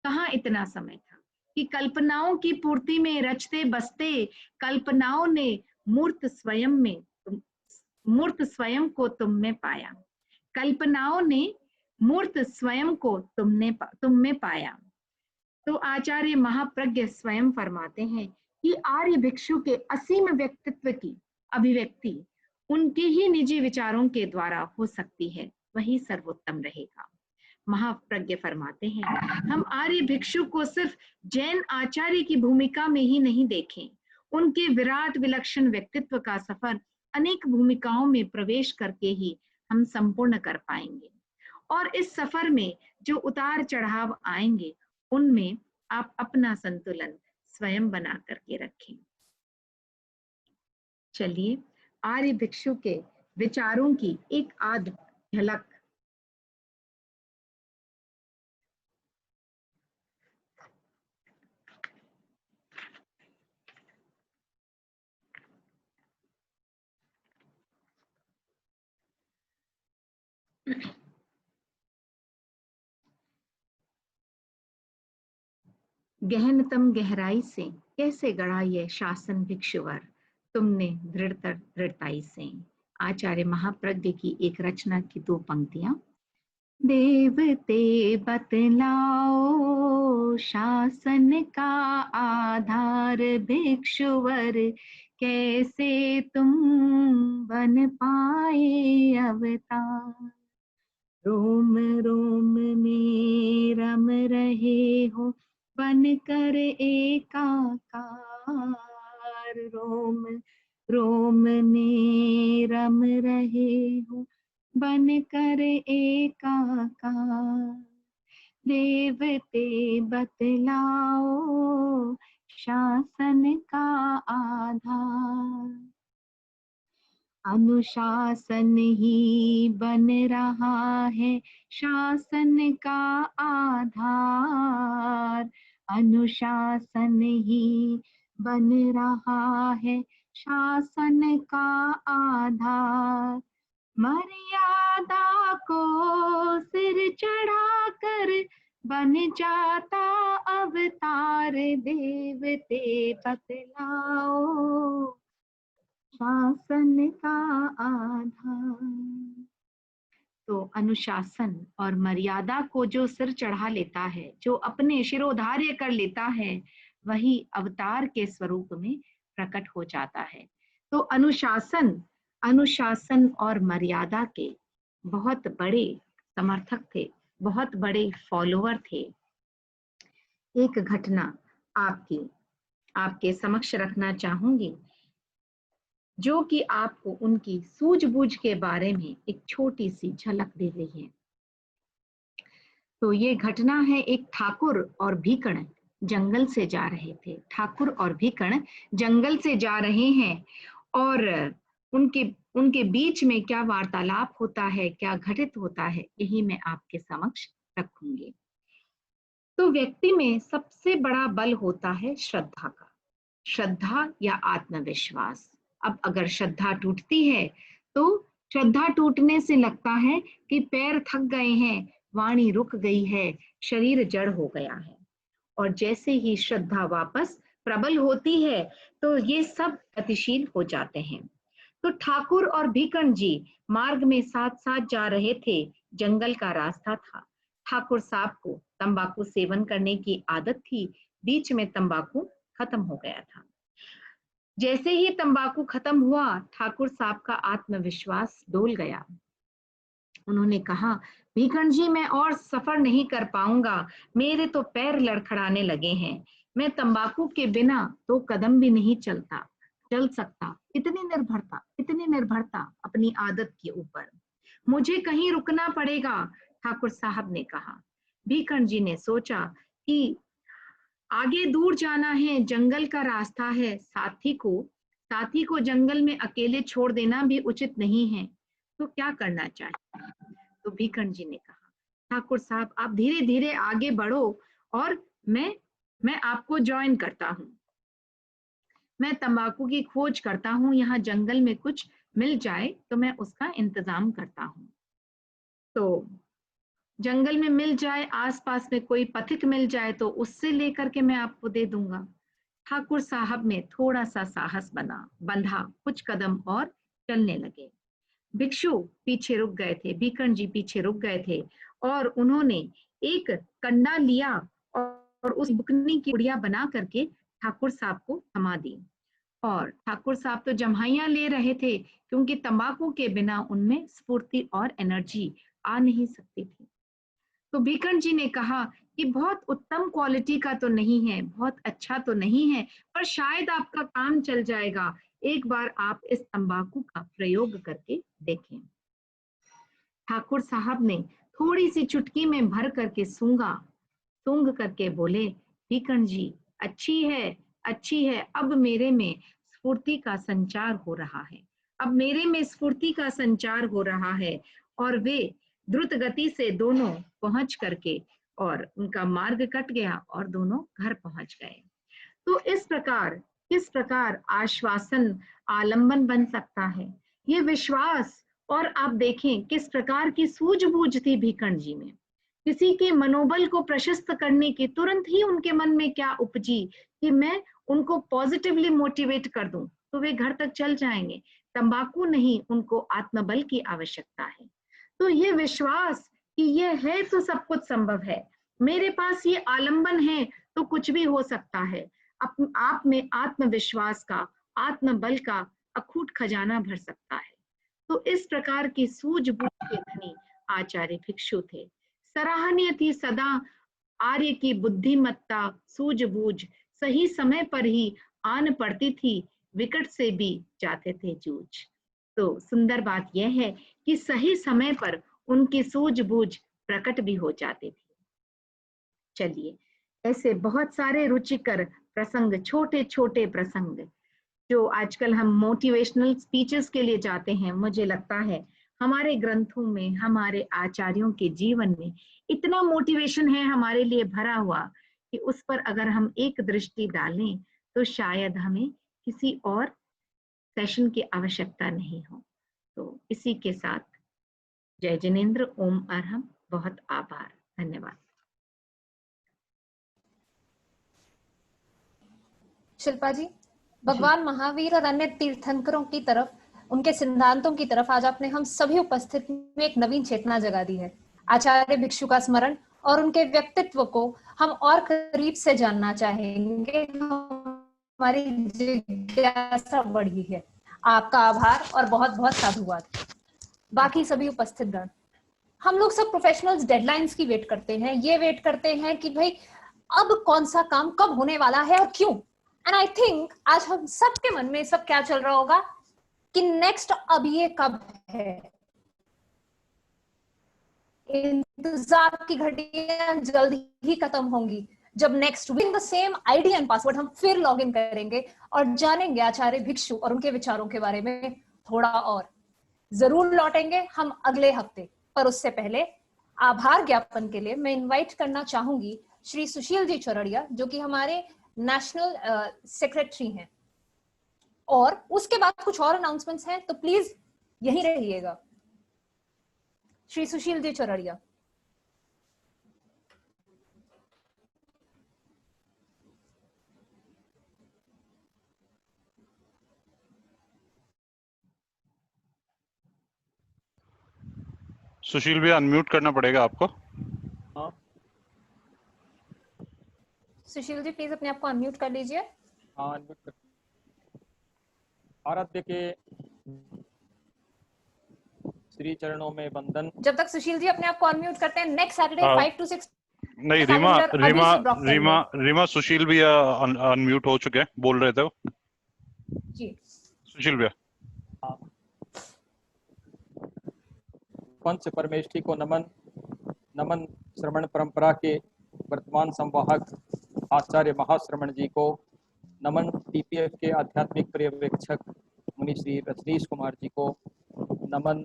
कहाँ इतना समय था कि कल्पनाओं की पूर्ति में रचते बसते। कल्पनाओं ने मूर्त स्वयं को तुम में पाया। कल्पनाओं ने मूर्त स्वयं को तुम में पाया। तो आचार्य महाप्रज्ञ स्वयं फरमाते हैं कि आर्य भिक्षु के असीम व्यक्तित्व की अभिव्यक्ति उनके ही निजी विचारों के द्वारा हो सकती है, वही सर्वोत्तम रहेगा। महाप्रज्ञ फरमाते हैं, हम आर्य भिक्षु को सिर्फ जैन आचार्य की भूमिका में ही नहीं देखें, उनके विराट विलक्षण व्यक्तित्व का सफर अनेक भूमिकाओं में प्रवेश करके ही हम संपूर्ण कर पाएंगे। और इस सफर में जो उतार चढ़ाव आएंगे, उनमें आप अपना संतुलन स्वयं बना करके रखें। चलिए आर्य भिक्षु के विचारों की एक आध झलक गहनतम गहराई से कैसे गढ़ा ये शासन भिक्षुवर, तुमने दृढ़ताई से। आचार्य महाप्रज्ञ की एक रचना की 2 पंक्तियां। देवते बतलाओ शासन का आधार, भिक्षुवर कैसे तुम बन पाए अवतार। रोम रोम में रम रहे हो बनकर एकाकार। रोम रोम में रम रहे हो बनकर एकाकार। देवते बतलाओ शासन का आधार। अनुशासन ही बन रहा है शासन का आधार। अनुशासन ही बन रहा है शासन का आधार। मर्यादा को सिर चढ़ाकर बन जाता अवतार। देवते बतलाओ शासन का आधार। तो अनुशासन और मर्यादा को जो सिर चढ़ा लेता है, जो अपने शिरोधार्य कर लेता है, वही अवतार के स्वरूप में प्रकट हो जाता है। तो अनुशासन और मर्यादा के बहुत बड़े समर्थक थे, बहुत बड़े फॉलोअर थे। एक घटना आपके समक्ष रखना चाहूंगी, जो कि आपको उनकी सूझबूझ के बारे में एक छोटी सी झलक दे रही है। तो ये घटना है, एक ठाकुर और भीकण जंगल से जा रहे थे। ठाकुर और भीकण जंगल से जा रहे हैं और उनके बीच में क्या वार्तालाप होता है, क्या घटित होता है, यही मैं आपके समक्ष रखूंगी। तो व्यक्ति में सबसे बड़ा बल होता है श्रद्धा का, श्रद्धा या आत्मविश्वास। अब अगर श्रद्धा टूटती है तो श्रद्धा टूटने से लगता है कि पैर थक गए हैं, वाणी रुक गई है, शरीर जड़ हो गया है। और जैसे ही श्रद्धा वापस प्रबल होती है तो ये सब गतिशील हो जाते हैं। तो ठाकुर और भीकन जी मार्ग में साथ साथ जा रहे थे, जंगल का रास्ता था। ठाकुर साहब को तंबाकू सेवन करने की आदत थी, बीच में तंबाकू खत्म हो गया था। जैसे ही तंबाकू खत्म हुआ, ठाकुर साहब का आत्मविश्वास डोल गया। उन्होंने कहा, भीकन जी मैं और सफर नहीं कर पाऊंगा, मेरे तो पैर लड़खड़ाने लगे हैं, मैं तंबाकू के बिना 2 कदम भी नहीं चल सकता। इतनी निर्भरता अपनी आदत के ऊपर। मुझे कहीं रुकना पड़ेगा, ठाकुर साहब ने कहा। भीकन जी ने सोचा कि आगे दूर जाना है, जंगल का रास्ता है, साथी को जंगल में अकेले छोड़ देना भी उचित नहीं है, तो क्या करना चाहिए। तो भीकन जी ने कहा, ठाकुर साहब आप धीरे धीरे आगे बढ़ो और मैं आपको ज्वाइन करता हूँ। मैं तंबाकू की खोज करता हूँ, यहाँ जंगल में कुछ मिल जाए तो मैं उसका इंतजाम करता हूँ। तो जंगल में मिल जाए, आसपास में कोई पथिक मिल जाए तो उससे लेकर के मैं आपको दे दूंगा। ठाकुर साहब में थोड़ा सा साहस बंधा, कुछ कदम और चलने लगे। भिक्षु पीछे रुक गए थे, भीकन जी पीछे रुक गए थे और उन्होंने एक कंडा लिया और उस बुकनी की गुड़िया बना करके ठाकुर साहब को थमा दी। और ठाकुर साहब तो जम्हाइयां ले रहे थे, क्योंकि तंबाकू के बिना उनमें स्फूर्ति और एनर्जी आ नहीं सकती थी। तो भीकन जी ने कहा कि बहुत उत्तम क्वालिटी का तो नहीं है, बहुत अच्छा तो नहीं है, पर शायद आपका काम चल जाएगा, एक बार आप इस तंबाकू का प्रयोग करके देखें। ठाकुर साहब ने थोड़ी सी चुटकी में भर करके सूंघ करके बोले, भीकन जी अच्छी है, अब मेरे में स्फूर्ति का संचार हो रहा है, और वे द्रुत गति से दोनों पहुंच करके, और उनका मार्ग कट गया और दोनों घर पहुंच गए। तो इस प्रकार किस प्रकार आश्वासन आलंबन बन सकता है, ये विश्वास। और आप देखें किस प्रकार की सूझबूझ थी भीकन जी में। किसी के मनोबल को प्रशस्त करने की तुरंत ही उनके मन में क्या उपजी कि मैं उनको पॉजिटिवली मोटिवेट कर दूं तो वे घर तक चल जाएंगे। तंबाकू नहीं, उनको आत्मबल की आवश्यकता है। तो ये विश्वास कि ये है तो सब कुछ संभव है, मेरे पास ये आलंबन है तो कुछ भी हो सकता है। आप में आत्मविश्वास का, आत्मबल का अखूट खजाना भर सकता है। तो इस प्रकार की सूझबूझ के धनी आचार्य भिक्षु थे। सराहनीय थी सदा आर्य की बुद्धिमत्ता, सूझबूझ, सही समय पर ही आन पड़ती थी, विकट से भी जाते थे जूझ। तो सुंदर बात यह है कि सही समय पर उनकी सूझबूझ प्रकट भी हो जाती थी। चलिए, ऐसे बहुत सारे रुचिकर प्रसंग, छोटे छोटे प्रसंग जो आजकल हम मोटिवेशनल स्पीचेस के लिए जाते हैं, मुझे लगता है हमारे ग्रंथों में, हमारे आचार्यों के जीवन में इतना मोटिवेशन है हमारे लिए भरा हुआ कि उस पर अगर हम एक दृष्टि डालें तो शायद हमें किसी और सेशन की आवश्यकता नहीं हो। तो इसी के साथ जय जिनेंद्र, ओम अरहम, बहुत आभार, धन्यवाद। शिल्पा जी, भगवान महावीर और अन्य तीर्थंकरों की तरफ, उनके सिद्धांतों की तरफ आज आपने हम सभी उपस्थित में एक नवीन चेतना जगा दी है। आचार्य भिक्षु का स्मरण और उनके व्यक्तित्व को हम और करीब से जानना चाहेंगे, हमारी जिज्ञासा बढ़ी है। आपका आभार और बहुत बहुत साधुवाद। बाकी सभी उपस्थित गण, हम लोग सब प्रोफेशनल्स डेडलाइंस की वेट करते हैं, ये वेट करते हैं कि भाई अब कौन सा काम कब होने वाला है और क्यों। एंड आई थिंक आज हम सबके मन में सब क्या चल रहा होगा कि नेक्स्ट अब ये कब है। इंतजार की घड़ियां जल्द ही खत्म होंगी जब next week the same ID and password हम फिर लॉग इन करेंगे और जानेंगे आचार्य भिक्षु और उनके विचारों के बारे में थोड़ा और। जरूर लौटेंगे हम अगले हफ्ते, पर उससे पहले आभार ज्ञापन के लिए मैं इनवाइट करना चाहूंगी श्री सुशील जी चौरड़िया, जो कि हमारे नेशनल सेक्रेटरी हैं। और उसके बाद कुछ और अनाउंसमेंट्स हैं, तो प्लीज यहीं रहिएगा। श्री सुशील जी चौरड़िया। सुशील भी अनम्यूट करना पड़ेगा आपको। हाँ सुशील जी प्लीज अपने आप को अनम्यूट कर लीजिए। हाँ, अनम्यूट कर। आराध्य के श्री चरणों में वंदन। जब तक सुशील जी अपने आप को अनम्यूट करते हैं, नेक्स्ट सैटरडे 5 to 6 नहीं, रीमा सुशील भी अनम्यूट हो चुके हैं, बोल रहे थे वो जी। सुशील भैया। पंच परमेष्ठी को नमन। नमन श्रवण परंपरा के वर्तमान संवाहक आचार्य महाश्रवण जी को। नमन टीपीएफ के आध्यात्मिक पर्यवेक्षक मुनि श्री रजनीश कुमार जी को। नमन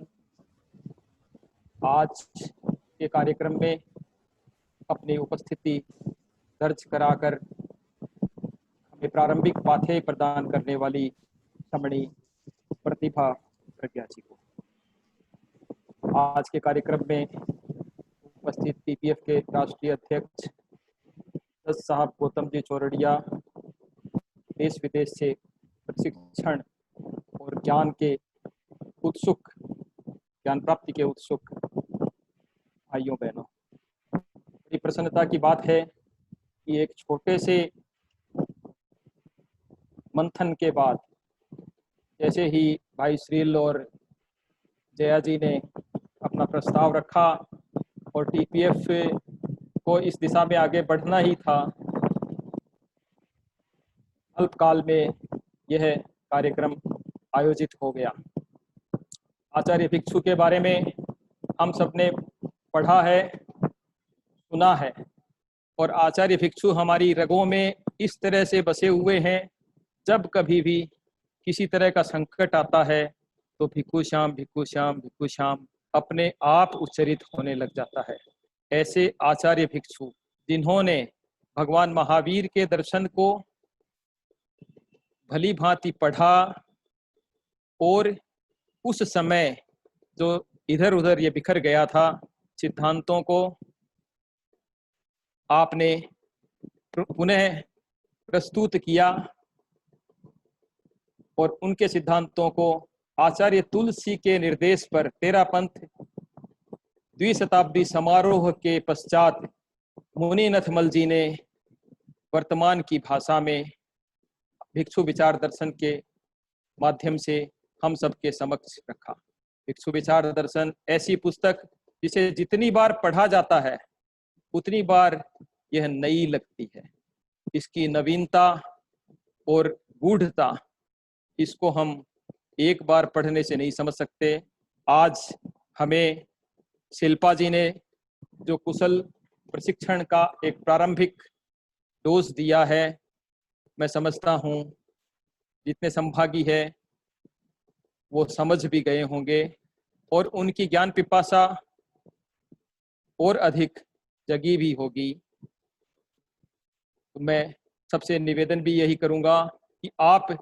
आज के कार्यक्रम में अपनी उपस्थिति दर्ज कराकर हमें प्रारंभिक पाठ्य प्रदान करने वाली समणी प्रतिभा प्रज्ञा जी को। आज के कार्यक्रम में उपस्थित टीपीएफ के राष्ट्रीय अध्यक्ष साहब गौतम जी चौरड़िया, देश विदेश से प्रशिक्षण और ज्ञान के उत्सुक, ज्ञान प्राप्ति के उत्सुक भाइयों बहनों, बड़ी प्रसन्नता की बात है कि एक छोटे से मंथन के बाद जैसे ही भाई श्रील और जया जी ने अपना प्रस्ताव रखा और टीपीएफ को इस दिशा में आगे बढ़ना ही था, अल्पकाल में यह कार्यक्रम आयोजित हो गया। आचार्य भिक्षु के बारे में हम सबने पढ़ा है, सुना है, और आचार्य भिक्षु हमारी रगों में इस तरह से बसे हुए हैं, जब कभी भी किसी तरह का संकट आता है तो भिक्षु श्याम भिक्षु श्याम भिक्षु श्याम अपने आप उच्चरित होने लग जाता है। ऐसे आचार्य भिक्षु जिन्होंने भगवान महावीर के दर्शन को भली भांति पढ़ा और उस समय जो इधर उधर ये बिखर गया था सिद्धांतों को आपने पुनः प्रस्तुत किया और उनके सिद्धांतों को आचार्य तुलसी के निर्देश पर तेरापंथ द्विशताब्दी समारोह के पश्चात मुनिनथमल जी ने वर्तमान की भाषा में भिक्षु विचार दर्शन के माध्यम से हम सबके समक्ष रखा। भिक्षु विचार दर्शन ऐसी पुस्तक जिसे जितनी बार पढ़ा जाता है उतनी बार यह नई लगती है। इसकी नवीनता और गूढ़ता, इसको हम एक बार पढ़ने से नहीं समझ सकते। आज हमें शिल्पा जी ने जो कुशल प्रशिक्षण का एक प्रारंभिक डोज दिया है, मैं समझता हूँ जितने संभागी है वो समझ भी गए होंगे और उनकी ज्ञान पिपासा और अधिक जगी भी होगी। तो मैं सबसे निवेदन भी यही करूँगा कि आप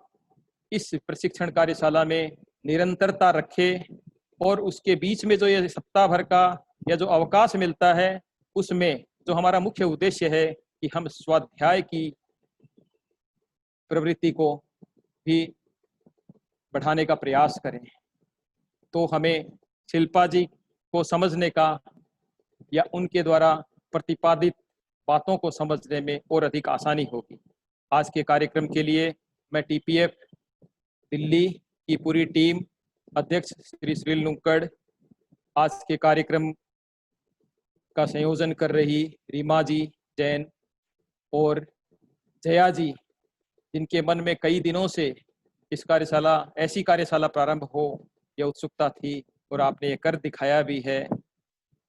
इस प्रशिक्षण कार्यशाला में निरंतरता रखें और उसके बीच में जो ये सप्ताह भर का या जो अवकाश मिलता है उसमें जो हमारा मुख्य उद्देश्य है कि हम स्वाध्याय की प्रवृत्ति को भी बढ़ाने का प्रयास करें, तो हमें शिल्पा जी को समझने का या उनके द्वारा प्रतिपादित बातों को समझने में और अधिक आसानी होगी। आज के कार्यक्रम के लिए मैं टीपीएफ दिल्ली की पूरी टीम, अध्यक्ष श्री श्रील नुक्कड़, आज के कार्यक्रम का संयोजन कर रही रीमा जी जैन और जया जी, जिनके मन में कई दिनों से इस कार्यशाला, ऐसी कार्यशाला प्रारंभ हो यह उत्सुकता थी और आपने ये कर दिखाया भी है,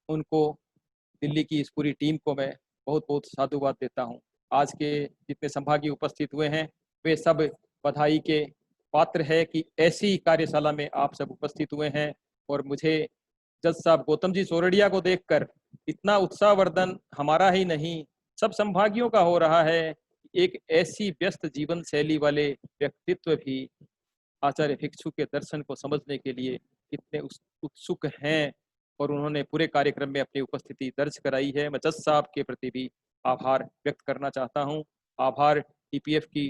उनको, दिल्ली की इस पूरी टीम को मैं बहुत बहुत साधुवाद देता हूँ। आज के जितने संभागी उपस्थित हुए हैं वे सब बधाई के पात्र है कि ऐसी कार्यशाला में आप सब उपस्थित हुए हैं। और मुझे जज साहब गौतम जी सोरडिया को देखकर इतना उत्साहवर्धन हमारा ही नहीं सब संभागियों का हो रहा है। एक ऐसी व्यस्त जीवन शैली वाले व्यक्तित्व भी आचार्य भिक्षु के दर्शन को समझने के लिए कितने उत्सुक हैं और उन्होंने पूरे कार्यक्रम में अपनी उपस्थिति दर्ज कराई है। मैं जज साहब के प्रति भी आभार व्यक्त करना चाहता हूं। आभार टीपीएफ की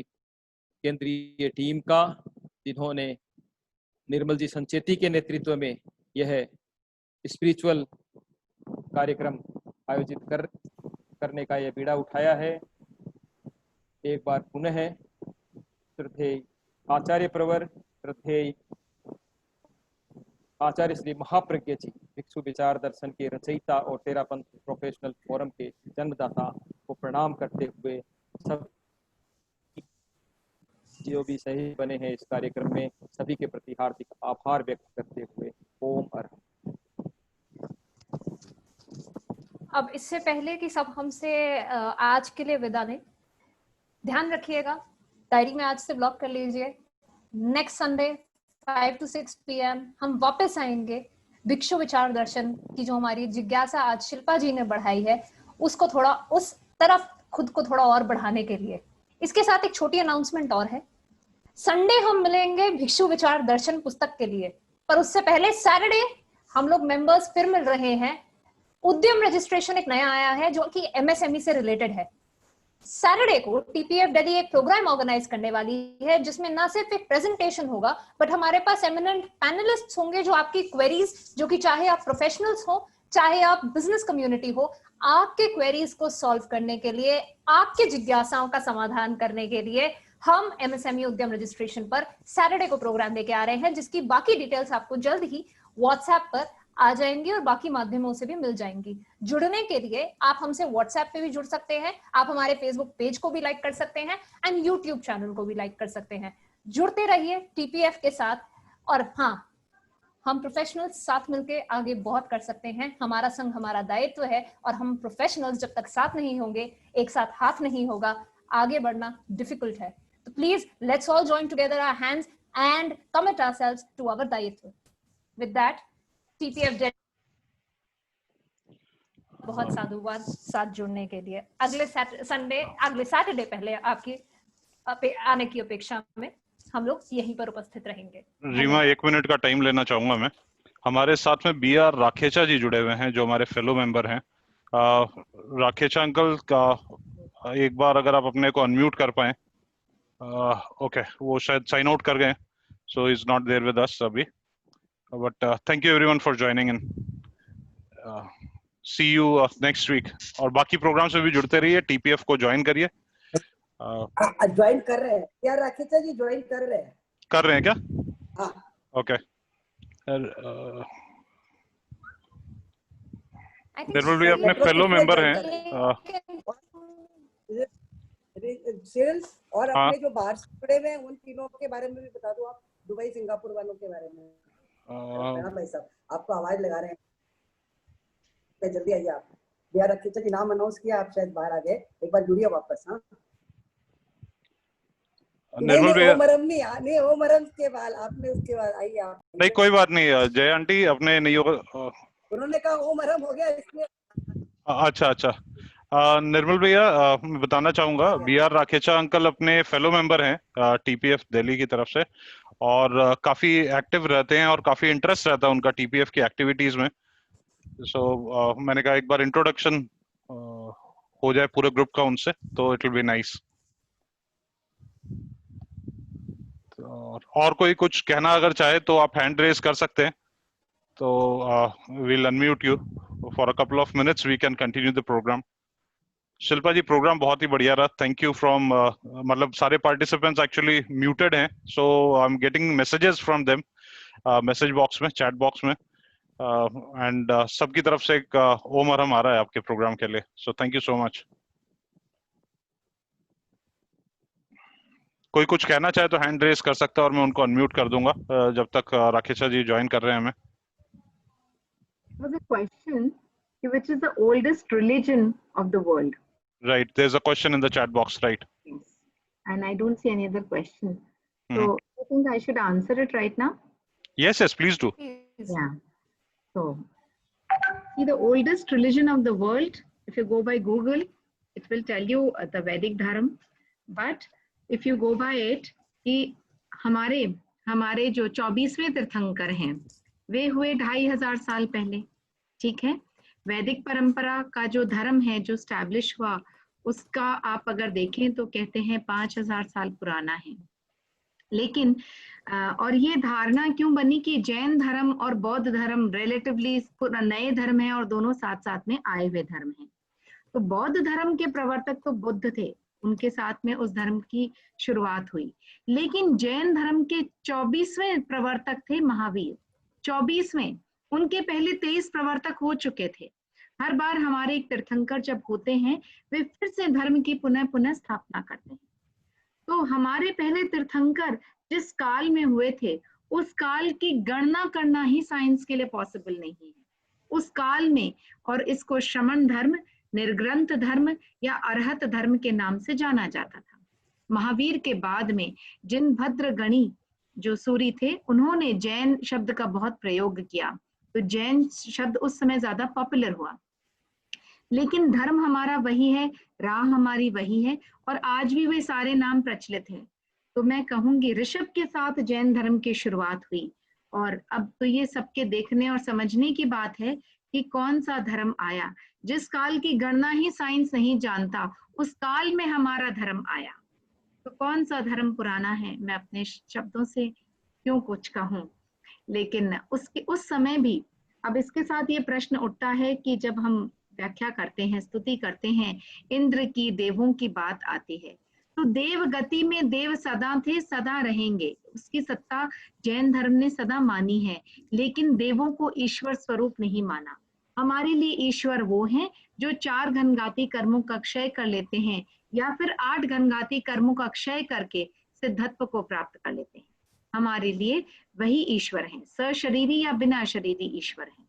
केंद्रीय टीम का, जिन्होंने निर्मल जी संचेती के नेतृत्व में यह स्पिरिचुअल कार्यक्रम आयोजित करने का यह बीड़ा उठाया है। एक बार पुनः श्रद्धेय आचार्य प्रवर, श्रद्धेय आचार्य श्री महाप्रज्ञ जी, भिक्षु विचार दर्शन के रचयिता और तेरापंथ प्रोफेशनल फोरम के जन्मदाता को प्रणाम करते हुए सब जो भी सही बने हैं इस कार्यक्रम में सभी के प्रति हार्दिक आभार व्यक्त करते हुए ओम अर्हम्। अब इससे पहले कि सब हमसे आज के लिए विदा लें, ध्यान रखिएगा, डायरी में आज से ब्लॉक कर लीजिए। नेक्स्ट संडे 5 to 6 PM हम वापस आएंगे भिक्षु विचार दर्शन की जो हमारी जिज्ञासा आज शिल्पा जी ने बढ़ाई है उसको थोड़ा उस तरफ खुद को थोड़ा और बढ़ाने के लिए। इसके साथ एक छोटी अनाउंसमेंट और है, संडे हम मिलेंगे भिक्षु विचार दर्शन पुस्तक के लिए, पर उससे पहले सैटरडे हम लोग मेंबर्स फिर मिल रहे हैं। उद्यम रजिस्ट्रेशन एक नया आया है जो कि MSME से रिलेटेड है। सैटरडे को टीपीएफ दिल्ली एक प्रोग्राम ऑर्गेनाइज करने वाली है जिसमें ना सिर्फ एक प्रेजेंटेशन होगा बट हमारे पास एमिनेंट पैनलिस्ट्स होंगे जो आपकी क्वेरीज, जो कि चाहे आप प्रोफेशनल्स हो चाहे आप बिजनेस कम्युनिटी हो, आपके क्वेरीज को सॉल्व करने के लिए, आपके जिज्ञासाओं का समाधान करने के लिए हम MSME उद्यम रजिस्ट्रेशन पर सैटरडे को प्रोग्राम लेके आ रहे हैं, जिसकी बाकी डिटेल्स आपको जल्द ही व्हाट्सएप पर आ जाएंगी और बाकी माध्यमों से भी मिल जाएंगी। जुड़ने के लिए आप हमसे व्हाट्सएप पे भी जुड़ सकते हैं, आप हमारे फेसबुक पेज को भी लाइक कर सकते हैं एंड यूट्यूब चैनल को भी लाइक कर सकते हैं। जुड़ते रहिए टीपीएफ के साथ। और हाँ, हम प्रोफेशनल्स साथ मिलके आगे बहुत कर सकते हैं। हमारा संघ हमारा दायित्व है और हम प्रोफेशनल्स जब तक साथ नहीं होंगे, एक साथ हाथ नहीं होगा, आगे बढ़ना डिफिकल्ट है। तो please let's all join together our hands and commit ourselves to our दायित्व। विद दैट टीपीएफ बहुत साधुवाद साथ जुड़ने के लिए। अगले सैटरडे पहले आपकी आने की अपेक्षा में हम लोग यहीं पर उपस्थित रहेंगे। रीमा, 1 मिनट का टाइम लेना चाहूंगा मैं। हमारे साथ में BR राखेचा जी जुड़े हुए हैं जो हमारे फेलो मेंबर हैं। राखेचा अंकल का एक बार अगर आप अपने को अनम्यूट कर पाए। ओके, वो शायद साइन आउट कर गए, so is not there with us अभी, but thank you everyone for joining in. See you next week. और बाकी प्रोग्राम्स में भी जुड़ते रहिए, टीपीएफ को ज्वाइन करिए। ज्वाइन कर रहे हैं यार, राकेश जी ज्वाइन कर रहे हैं क्या? हाँ, ओके। निर्मल भी अपने फेलो मेंबर हैं सेल्स और हाँ। अपने जो बाहर से जुड़े हुए हैं उन तीनों के बारे में भी बता दो आप, दुबई सिंगापुर वालों के बारे में। भाई साहब आपको आवाज लगा रहे हैं, जल्दी आइए आप। बिहार राकेश जी नाम अनाउंस किया, आप शायद बाहर आ गए, एक बार जुड़िए वापस। हाँ, निर्मल भैया नहीं ओमरम के बाद आपने, उसके बाद आइए आप। नहीं, कोई बात नहीं, जय आंटी अपने नहीं होगा, उन्होंने कहा ओमरम हो गया इसलिए। अच्छा। निर्मल भैया, मैं बताना चाहूंगा, BR राखेचा अंकल अपने फेलो मेंबर हैं टीपीएफ दिल्ली की तरफ से, और काफी एक्टिव रहते हैं और काफी इंटरेस्ट रहता है उनका टीपीएफ की एक्टिविटीज में। सो मैंने कहा एक बार इंट्रोडक्शन हो जाए पूरे ग्रुप का उनसे, तो इट विल बी नाइस। और कोई कुछ कहना अगर चाहे तो आप हैंड रेज कर सकते हैं, तो we'll unmute you for a couple of minutes. We can continue the program. Shilpa ji, program बहुत ही बढ़िया रहा। थैंक यू फ्रॉम, मतलब सारे पार्टिसिपेंट्स एक्चुअली म्यूटेड हैं, so I am getting messages from them message box में, चैट बॉक्स में, and सबकी तरफ से एक ओम अरहम आ रहा है आपके प्रोग्राम के लिए, सो थैंक यू सो मच। कोई कुछ कहना चाहे तो हैंड रेज कर सकता है और मैं उनको अनम्यूट कर दूंगा जब तक राकेशा जी ज्वाइन कर रहे हैं हमें। Was a question, which is the oldest religion of the world? Right, there's a question in the chat box, right? Yes, and I don't see any other question. So the think I should answer it right now. Yes, yes, please do. Please. Yeah. So, see, the oldest religion of the world, if you go by Google, it will tell you the Vedic Dharma. But if you go by it, कि हमारे जो 24वें तीर्थंकर हैं, वे हुए 2500 साल पहले, ठीक है। वैदिक परंपरा का जो धर्म है, जो स्टैब्लिश हुआ, उसका आप अगर देखें तो कहते हैं 5000 साल पुराना है। लेकिन और ये धारणा क्यों बनी कि जैन धर्म और बौद्ध धर्म रिलेटिवली नए धर्म हैं और दोनों साथ साथ में आए हुए धर्म हैं। तो बौद्ध धर्म के प्रवर्तक तो बुद्ध थे, उनके साथ में उस धर्म की शुरुआत हुई। लेकिन जैन धर्म के 24वें प्रवर्तक थे महावीर, 24वें। उनके पहले 23 प्रवर्तक हो चुके थे। हर बार हमारे एक तीर्थंकर जब होते हैं, वे फिर से धर्म की पुनः स्थापना करते हैं। तो हमारे पहले तीर्थंकर जिस काल में हुए थे, उस काल की गणना करना ही साइंस के लिए पॉसिबल नहीं है। उस काल में, और इसको श्रमण धर्म, निर्ग्रंथ धर्म या अरहत धर्म के नाम से जाना जाता था। महावीर के बाद में जिनभद्र गणी जो सूरी थे, उन्होंने जैन शब्द का बहुत प्रयोग किया, तो जैन शब्द उस समय ज्यादा पॉपुलर हुआ। लेकिन धर्म हमारा वही है, राह हमारी वही है, और आज भी वे सारे नाम प्रचलित हैं। तो मैं कहूंगी ऋषभ के साथ जैन धर्म की शुरुआत हुई, और अब तो ये सबके देखने और समझने की बात है कि कौन सा धर्म आया। जिस काल की गणना ही साइंस नहीं जानता, उस काल में हमारा धर्म आया। तो कौन सा धर्म पुराना है, मैं अपने शब्दों से क्यों कुछ कहूं। लेकिन उस समय भी, अब इसके साथ ये प्रश्न उठता है कि जब हम व्याख्या करते हैं, स्तुति करते हैं, इंद्र की, देवों की बात आती है, तो देव गति में देव सदा थे, सदा रहेंगे। उसकी सत्ता जैन धर्म ने सदा मानी है, लेकिन देवों को ईश्वर स्वरूप नहीं माना। हमारे लिए ईश्वर वो हैं जो 4 घनघाती कर्मों का क्षय कर लेते हैं, या फिर 8 घनघाती कर्मों का क्षय करके सिद्धत्व को प्राप्त कर लेते हैं। हमारे लिए वही ईश्वर हैं, सशरीरी या बिना शरीरी ईश्वर हैं।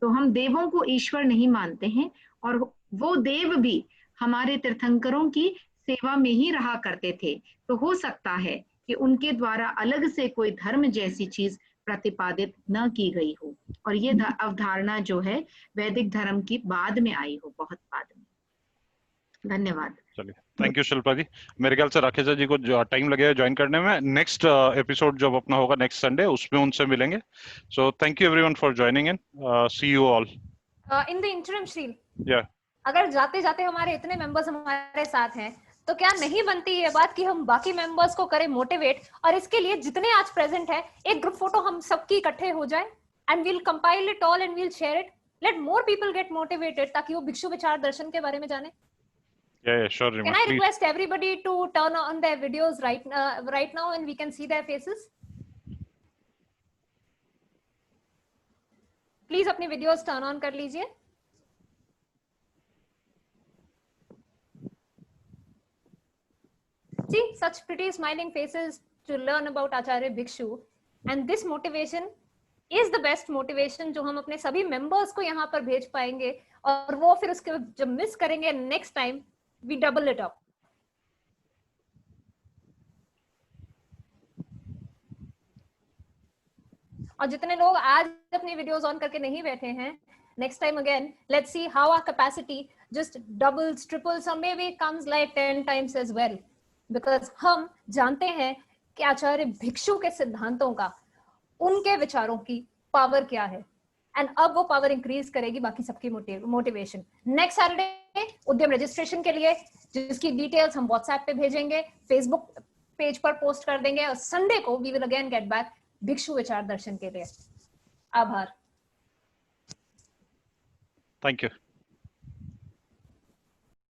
तो हम देवों को ईश्वर नहीं मानते हैं, और वो देव भी हमारे तीर्थंकरों की सेवा में ही रहा करते थे। तो हो सकता है कि उनके द्वारा अलग से कोई धर्म जैसी चीज प्रतिपादित न की गई हो, और ये अवधारणा जो है वैदिक धर्म की बाद में आई हो, बहुत बाद में। धन्यवाद। चलिए, थैंक यू शिल्पा जी। मेरे ख्याल से राकेश जी को टाइम लगेगा ज्वाइन करने में। नेक्स्ट एपिसोड जब अपना होगा नेक्स्ट संडे, उसमें उनसे मिलेंगे। So thank you everyone for joining in. See you all in the interim. श्रील, या अगर जाते जाते हमारे इतने मेंबर्स हमारे साथ हैं, तो क्या नहीं बनती ये बात कि हम बाकी मेंबर्स को करें मोटिवेट, और इसके लिए जितने आज प्रेजेंट हैं, एक ग्रुप फोटो हम सबकी इकट्ठे हो जाए, and we'll compile it all and we'll share it. Let more people get motivated, ताकि वो भिक्षु विचार दर्शन के बारे में जाने। Yeah, sure, Rima. Can I Please. request everybody to turn on their videos right now, and we can see their faces? Please अपने videos turn on कर लीजिए। See such pretty smiling faces to learn about Acharya Bhikshu, and this motivation is the best motivation जो हम अपने सभी members को यहाँ पर भेज पाएंगे, और वो फिर उसके जब मिस करेंगे next time we double it up. और जितने लोग आज अपनी वीडियोस ऑन करके नहीं बैठे हैं, next time again let's see how our capacity just doubles, triples, or maybe comes like 10 times as well, because हम जानते हैं कि आचार्य भिक्षु के सिद्धांतों का, उनके विचारों की पावर क्या है, एंड अब वो पावर इंक्रीज करेगी बाकी सबकी मोटिवेशन। नेक्स्ट सैटरडे उद्यम रजिस्ट्रेशन के लिए, जिसकी डिटेल्स हम व्हाट्सएप पे भेजेंगे, फेसबुक पेज पर पोस्ट कर देंगे, और संडे को we will again get back Bhikshu विचार दर्शन के लिए। आभार। Thank you.